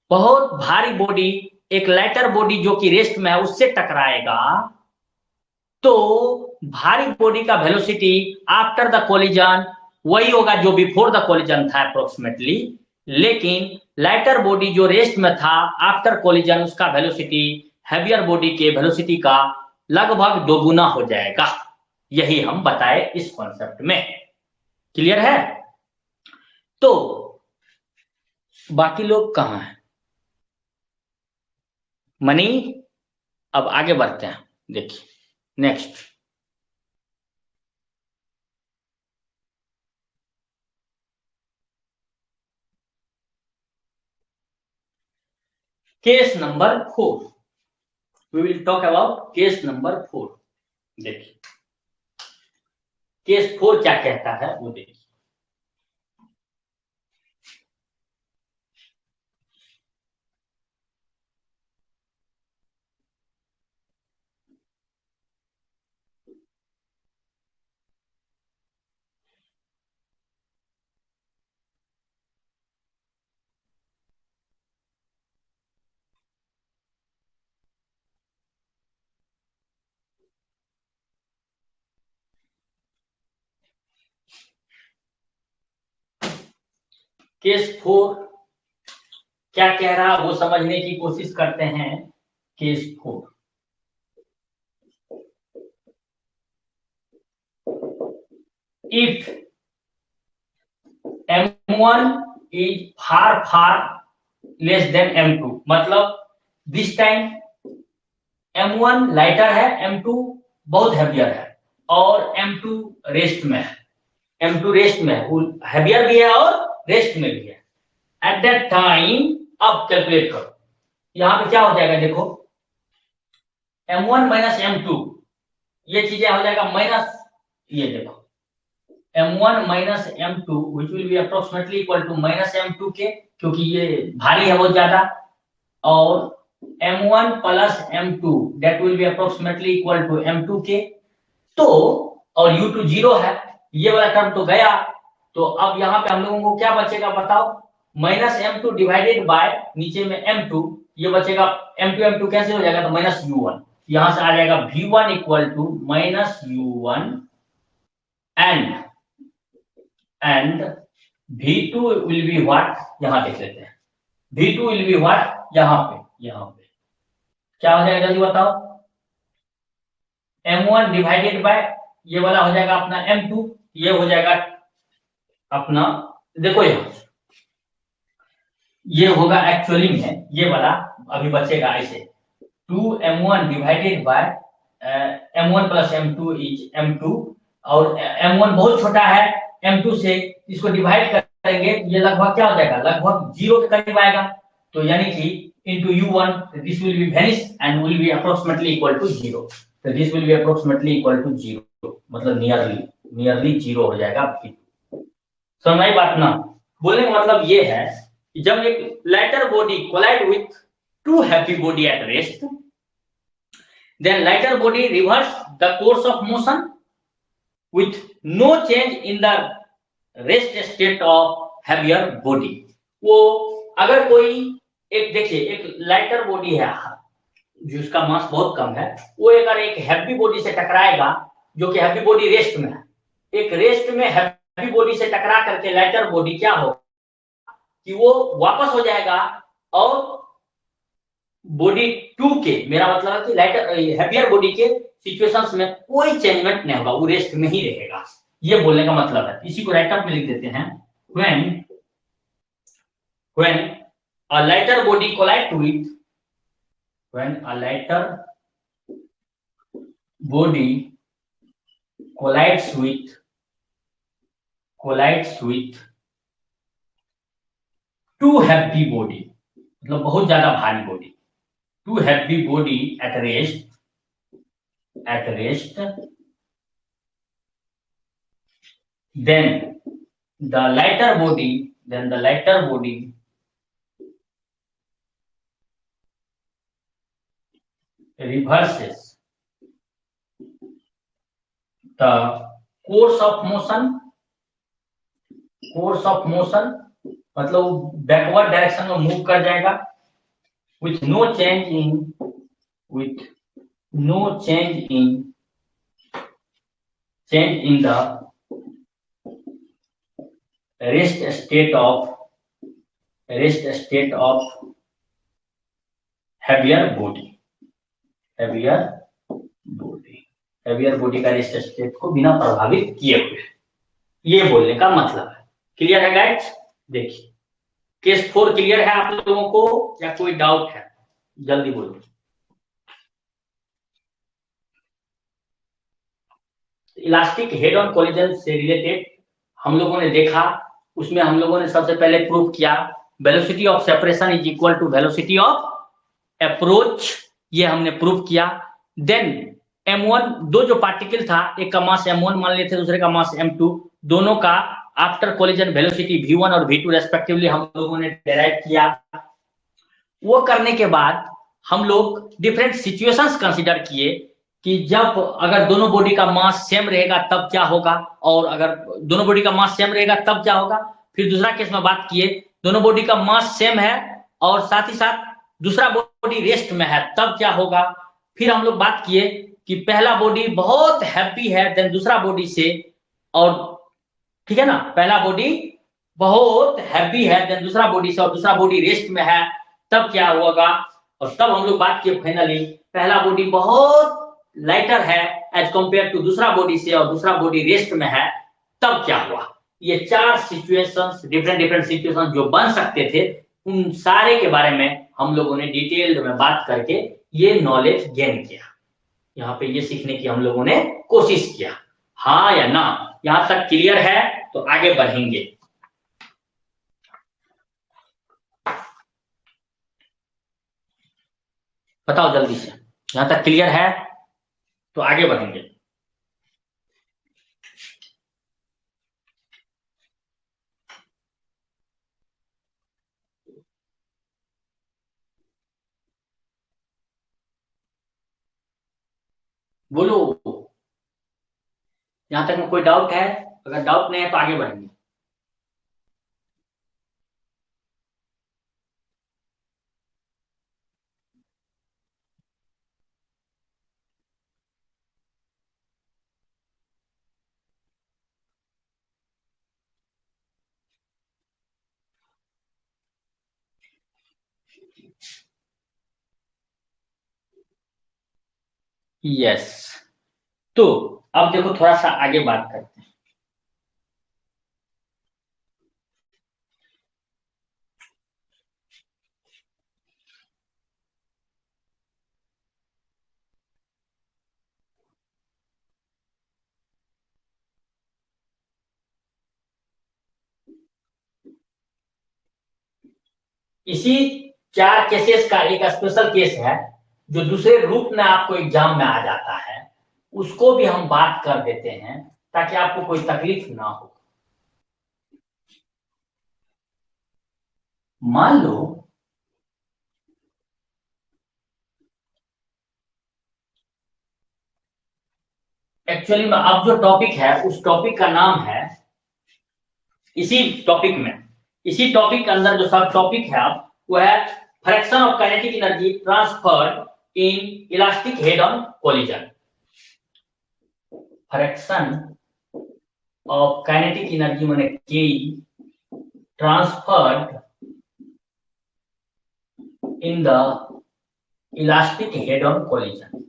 बहुत भारी बॉडी एक लाइटर बॉडी जो कि रेस्ट में है उससे टकराएगा तो भारी बॉडी का वेलोसिटी आफ्टर द कोलिजन वही होगा जो बिफोर द कोलिजन था अप्रोक्सीमेटली, लेकिन लाइटर बॉडी जो रेस्ट में था आफ्टर कोलिजन उसका वेलोसिटी हैवियर बॉडी के वेलोसिटी का लगभग दोगुना हो जाएगा। यही हम बताए इस कॉन्सेप्ट में। क्लियर है? तो बाकी लोग कहां हैं? मनी अब आगे बढ़ते हैं, देखिए next. Case number 4, we will talk about case number 4। देखिए केस 4 क्या कहता है वो देखिए। केस 4 क्या कह रहा वो समझने की कोशिश करते हैं। Case 4, if M1 is far less than M2, मतलब दिस टाइम M1 लाइटर है, M2 बहुत हैवियर है, और M2 रेस्ट में है। M2 रेस्ट में है, हैवियर भी है और रेस्ट में भी है। एट दैट टाइम अब कैलकुलेट करो, यहाँ पे क्या हो जाएगा देखो, M1 माइनस M2, ये चीजें हो जाएगा माइनस, ये देखो M1 minus M2 which will be approximately equal to minus M2 के, क्योंकि ये भारी है बहुत ज्यादा, और M1 plus M2 that will be approximately equal to M2 के। तो और U2 जीरो है, ये वाला टर्म तो गया, तो अब यहाँ पे हम लोगों को क्या बचेगा बताओ, माइनस M2 डिवाइडेड बाय नीचे में M2, ये बचेगा M2 कैसे हो जाएगा, तो माइनस U1, यहां से आ जाएगा V1 equal to minus U1 and V2 will be what, यहां देख लेते हैं, V2 विल बी व्हाट, यहाँ पे क्या हो जाएगा जल्दी बताओ, M1 डिवाइडेड बाय ये वाला हो जाएगा अपना M2, ये हो जाएगा अपना, देखो ये होगा एक्चुअली में ये वाला अभी बचेगा ऐसे, 2M1 divided by M1 plus M2 is M2, और M1 बहुत छोटा है M2 से, इसको डिवाइड करेंगे ये लगभग क्या हो जाएगा, लगभग जीरो के करीब आएगा, तो यानी कि into U1 this will be vanish and will be approximately equal to 0, so this will be approximately equal to 0, मतलब नियरली जीरो हो जाएगा। समझ आई बात ना, बोलने का मतलब ये है कि जब एक lighter body collide with two heavy body at rest, then lighter body reverse the course of motion with no change in the rest state of heavier body। वो अगर कोई एक देखिए एक लाइटर बॉडी है जिसका मास बहुत कम है, वो अगर एक हैवी बॉडी से टकराएगा जो कि हैवी बॉडी रेस्ट में है, एक रेस्ट में हैवी बॉडी से टकरा करके लाइटर बॉडी क्या हो कि वो वापस हो जाएगा, और बॉडी 2 के, मेरा मतलब है कि लाइटर हैवियर बॉडी के सिचुएशंस में कोई चेंजमेंट नहीं होगा, वो रेस्ट में ही रहेगा, ये बोलने का मतलब है। इसी को राइट अप में लिख देते हैं, when a lighter body collides with, when a lighter body collides with two heavy body, मतलब बहुत ज्यादा भारी body, two heavy body at rest, then the lighter body reverses the course of motion, मतलब backward direction में move कर जाएगा, with no change in the rest state of heavier body का rest state को बिना प्रभावित किए हुए, ये बोलने का मतलब है। क्लियर है गाइस? देखिए केस 4 क्लियर है आप लोगों को या कोई डाउट है, जल्दी बोलो। इलास्टिक हेड ऑन कोलिजन से रिलेटेड हम लोगों ने देखा, उसमें हम लोगों ने सबसे पहले प्रूव किया velocity of separation is equal to velocity of approach, ये हमने प्रूव किया। देन m1, दो जो पार्टिकल था, एक का मास m1 मान लेते, दूसरे का मास m2, दोनों का आफ्टर कोलिजन वेलोसिटी v1 और v2 रेस्पेक्टिवली हम लोगों ने डेराइव किया। वो करने के बाद हम लोग डिफरेंट सिचुएशंस कंसीडर किए कि जब अगर दोनों बॉडी का मास सेम रहेगा तब क्या होगा, और अगर दोनों बॉडी का मास सेम रहेगा तब क्या होगा। फिर दूसरा केस में बात किए, दोनों बॉडी का मास सेम है और साथ ही साथ दूसरा बॉडी रेस्ट में है तब क्या होगा। फिर हम लोग बात किए कि पहला बॉडी बहुत हैप्पी है देन दूसरा बॉडी से, और ठीक है ना, पहला बॉडी बहुत हैप्पी है देन दूसरा बॉडी से और दूसरा बॉडी रेस्ट में है तब क्या होगा। और तब हम लोग बात किए फाइनली पहला बॉडी बहुत लाइटर है एज कंपेयर टू दूसरा बॉडी से और दूसरा बॉडी रेस्ट में है तब क्या हुआ। ये चार सिचुएशंस, डिफरेंट डिफरेंट सिचुएशन जो बन सकते थे, उन सारे के बारे में हम लोगों ने डिटेल्ड में बात करके ये नॉलेज गेन किया। यहाँ पे ये सीखने की हम लोगों ने कोशिश किया, हाँ या ना। यहां तक क्लियर है तो आगे बढ़ेंगे। बताओ जल्दी से, यहां तक क्लियर है तो आगे बढ़ेंगे। बोलो, यहां तक में कोई डाउट है? अगर डाउट नहीं है तो आगे बढ़ेंगे। यस, तो अब देखो थोड़ा सा आगे बात करते हैं। इसी चार केसेस का एक स्पेशल केस है जो दूसरे रूप में आपको एग्जाम में आ जाता है, उसको भी हम बात कर देते हैं ताकि आपको कोई तकलीफ ना हो। मान लो एक्चुअली में अब जो टॉपिक है उस टॉपिक का नाम है, इसी टॉपिक में, इसी टॉपिक के अंदर जो सब टॉपिक है अब वो है fraction of kinetic energy transferred in elastic head on collision. Fraction of kinetic energy माने के transferred in the elastic head on collision,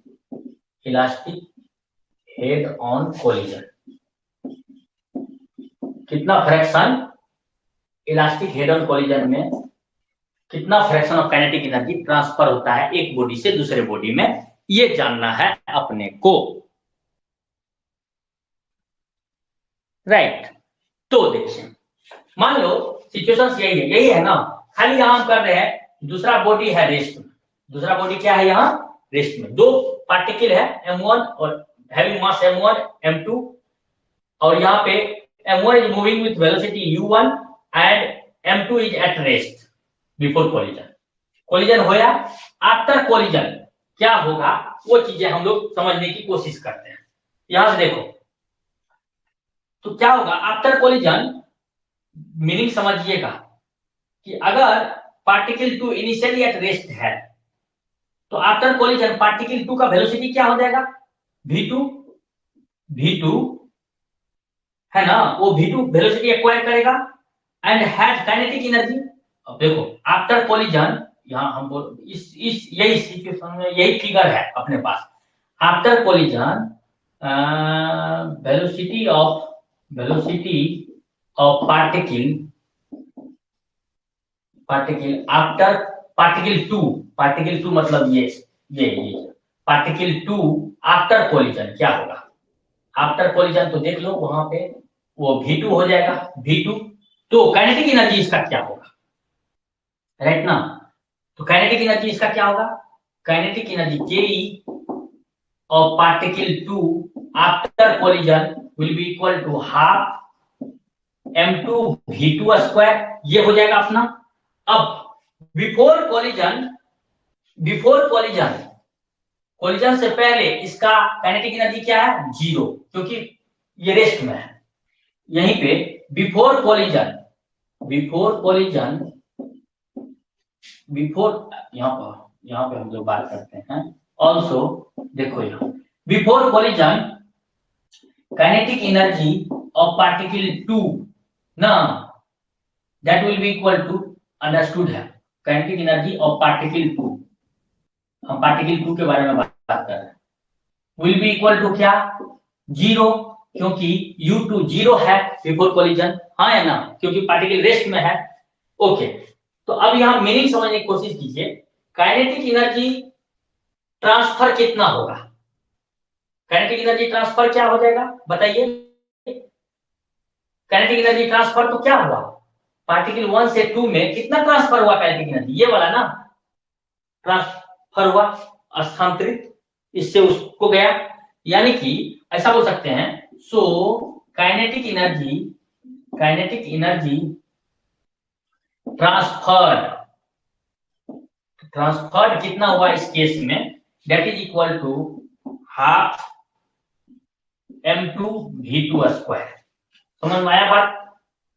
elastic head on collision. कितना fraction elastic head on collision में, कितना fraction of kinetic energy transfer होता है एक body से दूसरे बॉडी में, ये जानना है अपने को। राइट, तो देखिए मान लो सिचुएशन यही है ना, खाली यहां हम कर रहे हैं दूसरा बॉडी है रेस्ट में, दूसरा बॉडी क्या है यहाँ रेस्ट में, दो पार्टिकल है m1 और हैविंग मास m1 m2, और यहाँ पे m1 is moving with velocity u1 and m2 is at rest before collision। Collision होया, आफ्टर कोलिजन क्या होगा वो चीजें हम लोग समझने की कोशिश करते हैं। यहां से देखो तो क्या होगा आफ्टर कोलिजन, मीनिंग समझिएगा कि अगर पार्टिकल 2 इनिशियली एट रेस्ट है तो आफ्टर कोलिजन पार्टिकल 2 का वेलोसिटी क्या हो जाएगा v2, v2 है ना, वो v2 वेलोसिटी एक्वायर करेगा एंड हैज काइनेटिक एनर्जी। अब देखो आफ्टर कोलिजन, यहाँ हम बोल इस यही सिचुएशन में यही फिगर है अपने पास। After collision velocity of particle after particle 2 मतलब ये पार्टिकल 2 आफ्टर कोलिजन क्या होगा, आफ्टर कोलिजन तो देख लो वहां पे वो V2 हो जाएगा V2। तो काइनेटिक एनर्जी इसका क्या होगा, राइट ना। तो काइनेटिक एनर्जी इसका क्या होगा, काइनेटिक एनर्जी के of particle 2 after collision will be equal to half m2 v2 square, ये हो जाएगा अपना। अब before collision, before collision, collision से पहले इसका काइनेटिक एनर्जी क्या है, जीरो, क्योंकि ये रेस्ट में है। यहीं पे before collision, before collision, before यहाँ पे हम लोग बात करते हैं ऑल्सो। देखो यहाँ before collision kinetic energy of particle 2 ना, that will be equal to, understood है, काइनेटिक एनर्जी ऑफ पार्टिकल 2, हम पार्टिकल 2 के बारे में बात कर रहे हैं, विल बी इक्वल टू क्या, जीरो, क्योंकि U2 जीरो है बिफोर कॉलिजन, हाँ है ना, क्योंकि पार्टिकल रेस्ट में है। ओके, तो अब यहां मीनिंग समझने की कोशिश कीजिए, काइनेटिक एनर्जी ट्रांसफर कितना होगा, काइनेटिक एनर्जी ट्रांसफर क्या हो जाएगा बताइए, काइनेटिक एनर्जी ट्रांसफर तो क्या हुआ, पार्टिकल 1 से 2 में कितना ट्रांसफर हुआ काइनेटिक एनर्जी, ये वाला ना ट्रांसफर हुआ, स्थानांतरित इससे उसको गया, यानी कि ऐसा बोल सकते हैं। So kinetic energy, kinetic energy transferred, transferred कितना हुआ इस केस में, that is equal to half m2 v2 square, समझ में आया बात।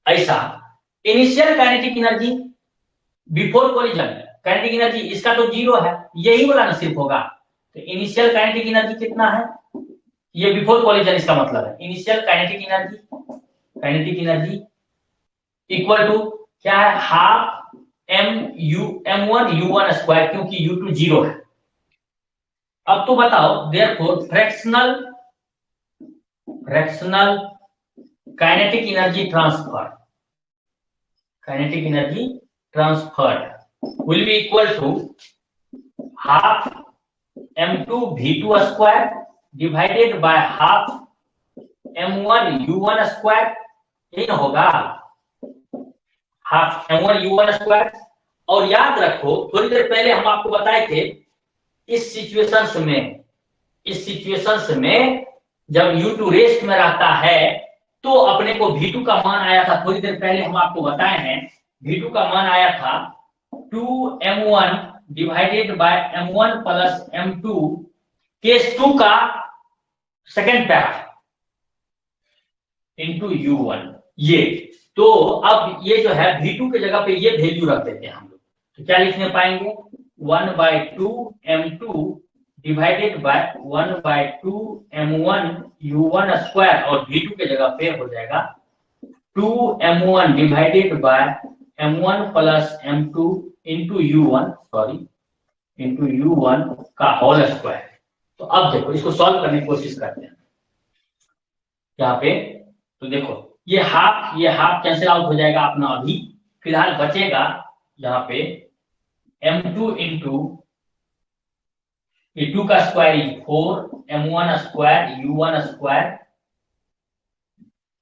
ऐसा initial kinetic energy before collision, kinetic energy इसका तो जीरो है, यही वाला ना सिर्फ होगा, तो इनिशियल काइनेटिक एनर्जी कितना है, ये बिफोर कोलिजन इसका मतलब है, initial kinetic energy, kinetic energy equal to क्या है, हाफ m1 u1 स्क्वायर, क्योंकि u2 जीरो है। अब तो बताओ therefore fractional, fractional kinetic energy transfer, kinetic energy transferred will be equal to half m2 v2 square divided by half m1 u1 square, यही ना होगा, हाफ m1 u1 स्क्वायर। और याद रखो थोड़ी देर पहले हम आपको बताए थे, इस सिचुएशंस में, इस सिचुएशंस में जब U2 रेस्ट में रहता है तो अपने को V2 का मान आया था, थोड़ी देर पहले हम आपको बताए हैं, V2 का मान आया था 2m1 divided by m1 plus m2 case 2 का सेकेंड पैरा इंटू U1, ये तो अब ये जो है V2 के जगह पे ये वैल्यू रख देते हैं हम लोग, तो क्या लिखने पाएंगे, 1/2m2 divided by 1/2m1 u1 square, और v2 के जगह पे हो जाएगा 2m1 divided by m1 plus m2 into u1, sorry into u1 का होल स्क्वायर। तो अब देखो इसको सॉल्व करने की कोशिश करते हैं यहाँ पे, तो देखो ये हाफ कैंसिल आउट हो जाएगा अपना, अभी फिलहाल बचेगा यहाँ पे m2 इंटू 2 का square is 4, m1 square u1 square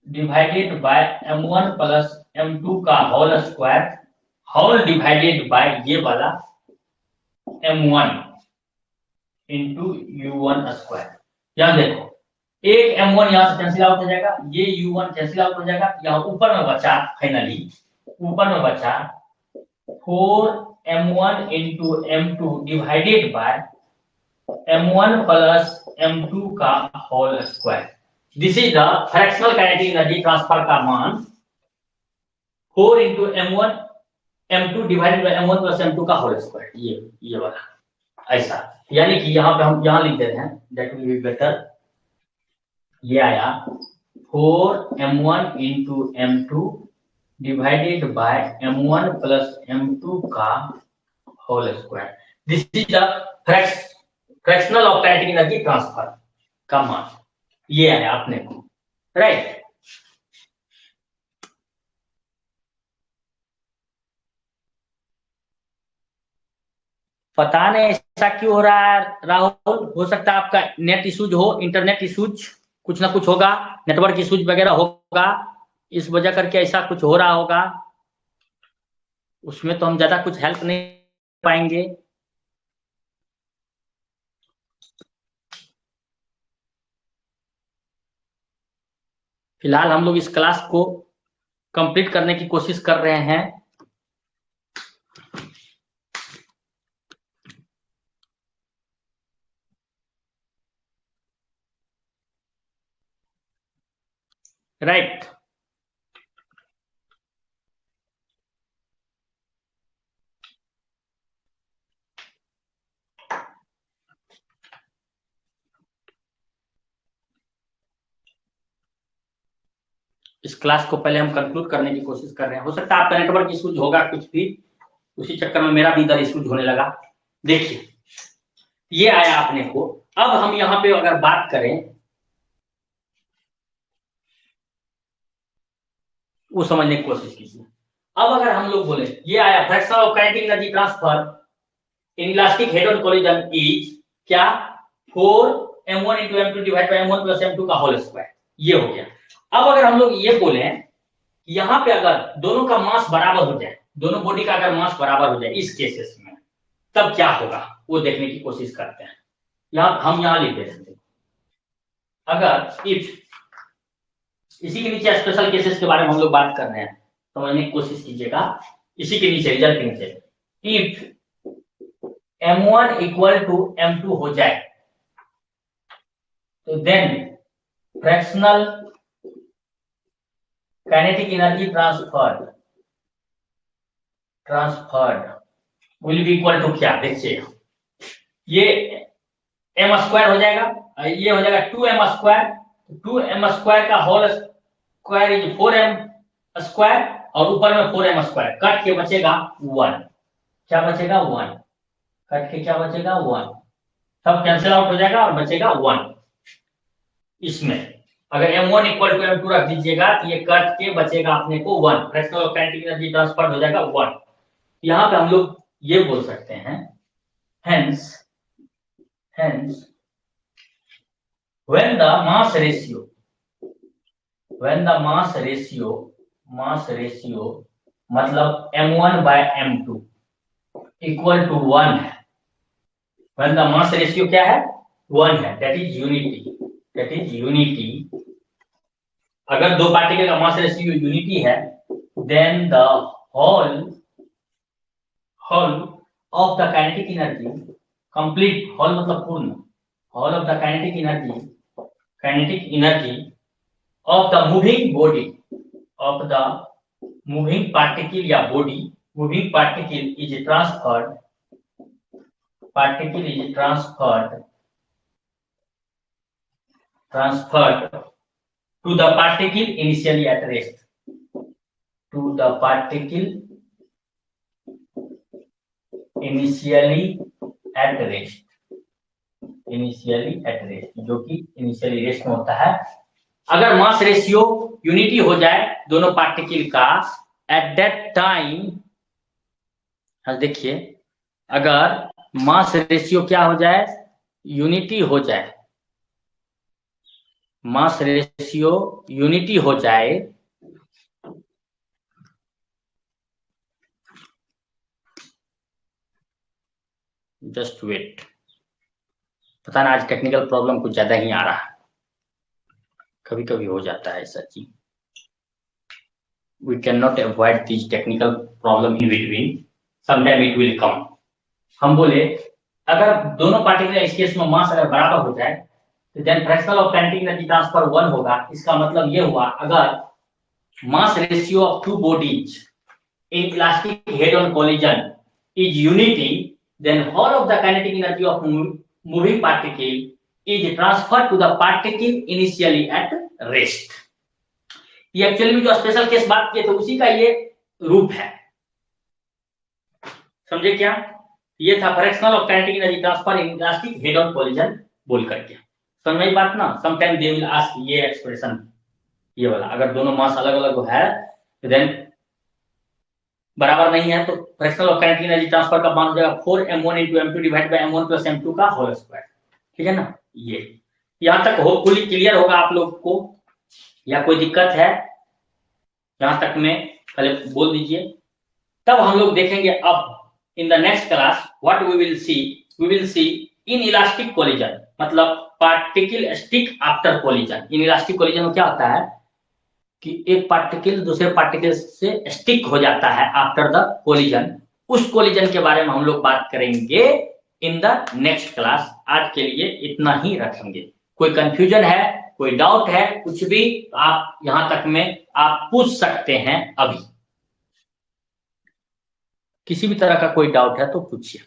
divided by m1 plus m2 का whole square, whole divided by ये वाला m1 इंटू u1 स्क्वायर। यहाँ देखो एक m1 यहाँ से कैंसिल आउट हो जाएगा, ये u1 कैंसिल आउट हो जाएगा, यहाँ ऊपर में बचा फाइनली, ऊपर में बचा 4m1 into m2 divided by m1 plus m2 का whole square. This is the fractional kinetic energy transfer का मान, 4 into m1 m2 divided by m1 plus m2 का होल स्क्वायर, ये वाला ऐसा, यानी कि यहाँ पे हम यहाँ लिख देते हैं, दैट विल बी बेटर, ये आया 4m1 into m2 divided by m1 plus m2 का whole square. This is the fractional of kinetic energy transfer का मान, ये आया अपने को, राइट। पता नहीं ऐसा क्यों हो रहा है राहुल, हो सकता है आपका नेट इश्यूज हो, इंटरनेट इश्यूज। कुछ ना कुछ होगा, नेटवर्क इश्यूज वगैरह होगा, इस वजह करके ऐसा कुछ हो रहा होगा, उसमें तो हम ज्यादा कुछ हेल्प नहीं पाएंगे। फिलहाल हम लोग इस क्लास को कंप्लीट करने की कोशिश कर रहे हैं। राइट। इस क्लास को पहले हम कंक्लूड करने की कोशिश कर रहे हैं। हो सकता है आपका नेटवर्क इश्यूज होगा कुछ भी, उसी चक्कर में मेरा भी इधर इश्यूज होने लगा। देखिए ये आया अपने को। अब हम यहाँ पे अगर बात करें, वो समझने की कोशिश कीजिए। अब अगर हम लोग बोले ये आया fraction of kinetic energy transfer in elastic head on collision is क्या, 4m1 into m2 divide by m1 plus m2 का होल स्क्वायर। ये हो गया। अब अगर हम लोग ये बोले यहाँ पे अगर दोनों का मास बराबर हो जाए, दोनों बॉडी का अगर मास बराबर हो जाए इस केसेस में, तब क्या होगा वो देखने की कोशिश करते हैं। हम यहाँ लिख देते हैं, अगर इफ, इसी के नीचे स्पेशल केसेस के बारे में हम लोग बात कर रहे हैं, समझने की कोशिश कीजिएगा। इसी के नीचे, रिजल्ट के नीचे, if m1 equal to m2 हो जाए तो then fractional kinetic energy transferred will be equal to क्या, देखिए ये m स्क्वायर हो जाएगा, ये हो जाएगा 2m स्क्वायर, 2m स्क्वायर का whole square is 4m square, और ऊपर में 4m स्क्वायर, कट के बचेगा 1। क्या बचेगा 1, कट के क्या बचेगा 1, सब कैंसिल आउट हो जाएगा और बचेगा 1। इसमें अगर m1 इक्वल टू m2 रख दीजिएगा तो ये कट के बचेगा अपने को 1, फ्रैक्शनल काइनेटिक एनर्जी ट्रांसफर हो जाएगा 1। यहाँ पे हम लोग ये बोल सकते हैं, hence when the mass ratio मतलब m1 by m2 equal to 1 है, when the mass ratio क्या है 1 है, that is unity, अगर दो पार्टिकल का मास रेशियो यूनिटी है, then the whole of the kinetic energy, complete whole मतलब पूर्ण, whole of the kinetic energy of the moving body, of the moving particle या body, moving particle is transferred to the particle initially at rest, to the particle initially at rest, जो कि initially rest में होता है। अगर mass ratio unity हो जाए दोनों पार्टिकल का एट दैट टाइम, देखिए अगर मास रेशियो क्या हो जाए, यूनिटी हो जाए, मास रेशियो यूनिटी हो जाए, जस्ट वेट, पता ना आज टेक्निकल प्रॉब्लम कुछ ज्यादा ही आ रहा है, कभी कभी हो जाता है ऐसा चीज। We cannot avoid these technical problem in between, sometime it will come। हम बोले अगर दोनों पार्टिकल इस केस में मास अगर बराबर हो जाए तो then fractional of kinetic energy transfer 1 होगा। इसका मतलब ये हुआ अगर mass ratio of two bodies in elastic head on collision is unity, then whole of the kinetic energy of moving particle is transfer to the particle initially at rest. ये actually में जो special case बात किए थे उसी का ये रूप है, समझे क्या? ये था fractional of kinetic energy transfer in elastic head on collision बोल करके, समझ में बात ना। समटाइम दे विल आस्क ये एक्सप्रेशन, ये वाला अगर दोनों मास अलग अलग है तो देन बराबर नहीं है तो fractional of kinetic energy transfer का मान हो जाएगा 4m1 into m2 divide by m1 plus m2 का होल स्क्वायर, ठीक है ना। ये यहाँ तक होपफुली क्लियर होगा आप लोग को, या कोई दिक्कत है यहाँ तक में पहले बोल दीजिए। तब हम लोग देखेंगे अब in the next class what we will see inelastic collision, मतलब particle stick after collision. Inelastic collision में क्या होता है कि एक पार्टिकल दूसरे पार्टिकल से स्टिक हो जाता है आफ्टर द कोलिजन। उस कोलिजन के बारे में हम लोग बात करेंगे इन द नेक्स्ट क्लास। आज के लिए इतना ही रखेंगे। कोई कंफ्यूजन है, कोई डाउट है, कुछ भी आप यहां तक में आप पूछ सकते हैं। अभी किसी भी तरह का कोई डाउट है तो पूछिए।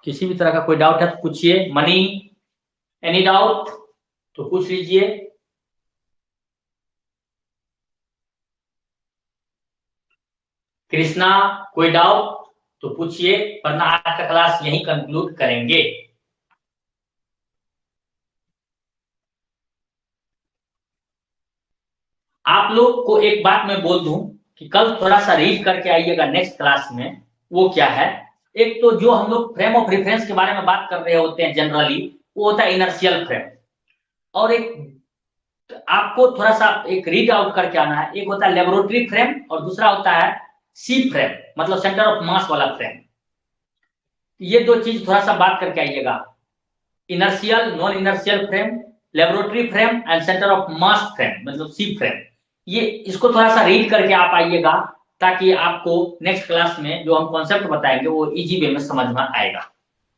किसी भी तरह का कोई डाउट है तो पूछिए। मनी, एनी डाउट तो पूछ लीजिए। कृष्णा, कोई डाउट तो पूछिए, वरना आज का क्लास यहीं कंक्लूड करेंगे। आप लोग को एक बात मैं बोल दूं कि कल थोड़ा सा रीड करके आइएगा नेक्स्ट क्लास में। वो क्या है, एक तो जो हम लोग फ्रेम ऑफ रेफरेंस के बारे में बात कर रहे होते हैं जनरली, वो होता है इनर्शियल फ्रेम। और एक आपको थोड़ा सा एक रीड आउट करके आना है, एक होता है लेबोरेटरी फ्रेम और दूसरा होता है सी फ्रेम, मतलब सेंटर ऑफ मास वाला फ्रेम। ये दो चीज थोड़ा सा बात करके आइएगा, inertial non inertial frame, laboratory frame and centre of mass frame, मतलब सी फ्रेम। ये इसको थोड़ा सा रीड करके आप आइएगा, ताकि आपको नेक्स्ट क्लास में जो हम कॉन्सेप्ट बताएंगे वो इजी वे में समझ में आएगा।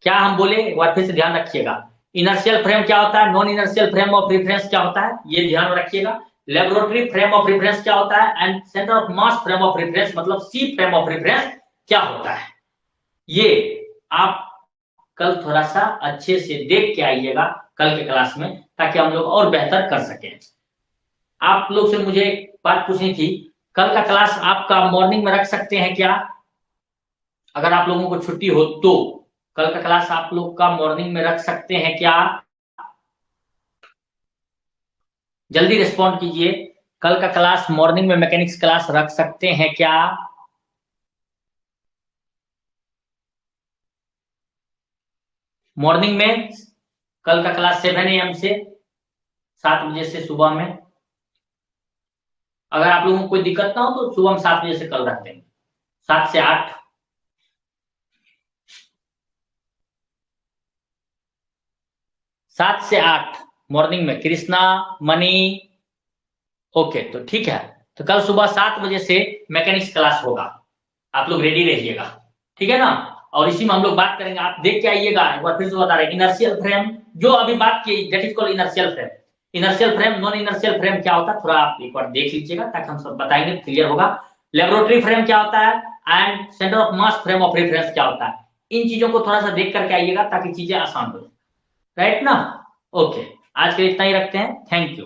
क्या हम बोले एक बार फिर से ध्यान रखिएगा। इनर्शियल फ्रेम क्या होता है, non inertial frame of reference क्या होता है, ये ध्यान रखिएगा। लेबोरेटरी फ्रेम ऑफ रेफरेंस क्या होता है and centre of mass frame of reference, मतलब सी फ्रेम ऑफ रेफरेंस क्या होता है। ये आप कल थोड़ा सा अच्छे से देख के आइएगा कल के क्लास में, ताकि हम लोग और बेहतर कर सकें। आप लोग से मुझे एक बात पूछनी थी, कल का क्लास आपका मॉर्निंग में रख सकते हैं क्या? अगर आप लोगों को छुट्टी हो तो कल का क्लास आप लोग का मॉर्निंग में रख सकते हैं क्या? जल्दी रिस्पॉन्ड कीजिए। कल का क्लास मॉर्निंग में मैकेनिक्स क्लास रख सकते हैं क्या? मॉर्निंग में कल का क्लास 7 AM से 7 बजे से सुबह में। अगर आप लोगों को कोई दिक्कत ना हो तो सुबह हम 7 बजे से कल रख देंगे, 7 से 8। 7 से 8 मॉर्निंग में कृष्णा, मनी, ओके तो ठीक है। तो कल सुबह 7 बजे से मैकेनिक्स क्लास होगा, आप लोग रेडी रहिएगा, ठीक है ना। और इसी में हम लोग बात करेंगे, आप देख के आइएगा। एक बार फिर से बता रहे, इनर्शियल फ्रेम जो अभी बात की, that is called inertial frame. Inertial frame non inertial frame क्या होता है, थोड़ा आप एक बार देख लीजिएगा, ताकि हम सब बताएंगे क्लियर होगा। लेबोरेटरी फ्रेम क्या होता है and centre of mass frame of reference क्या होता है, इन चीजों को थोड़ा सा देख करके आइएगा, ताकि चीजें आसान हो जाए, राइट ना। ओके, आज के लिए इतना ही रखते हैं। Thank you.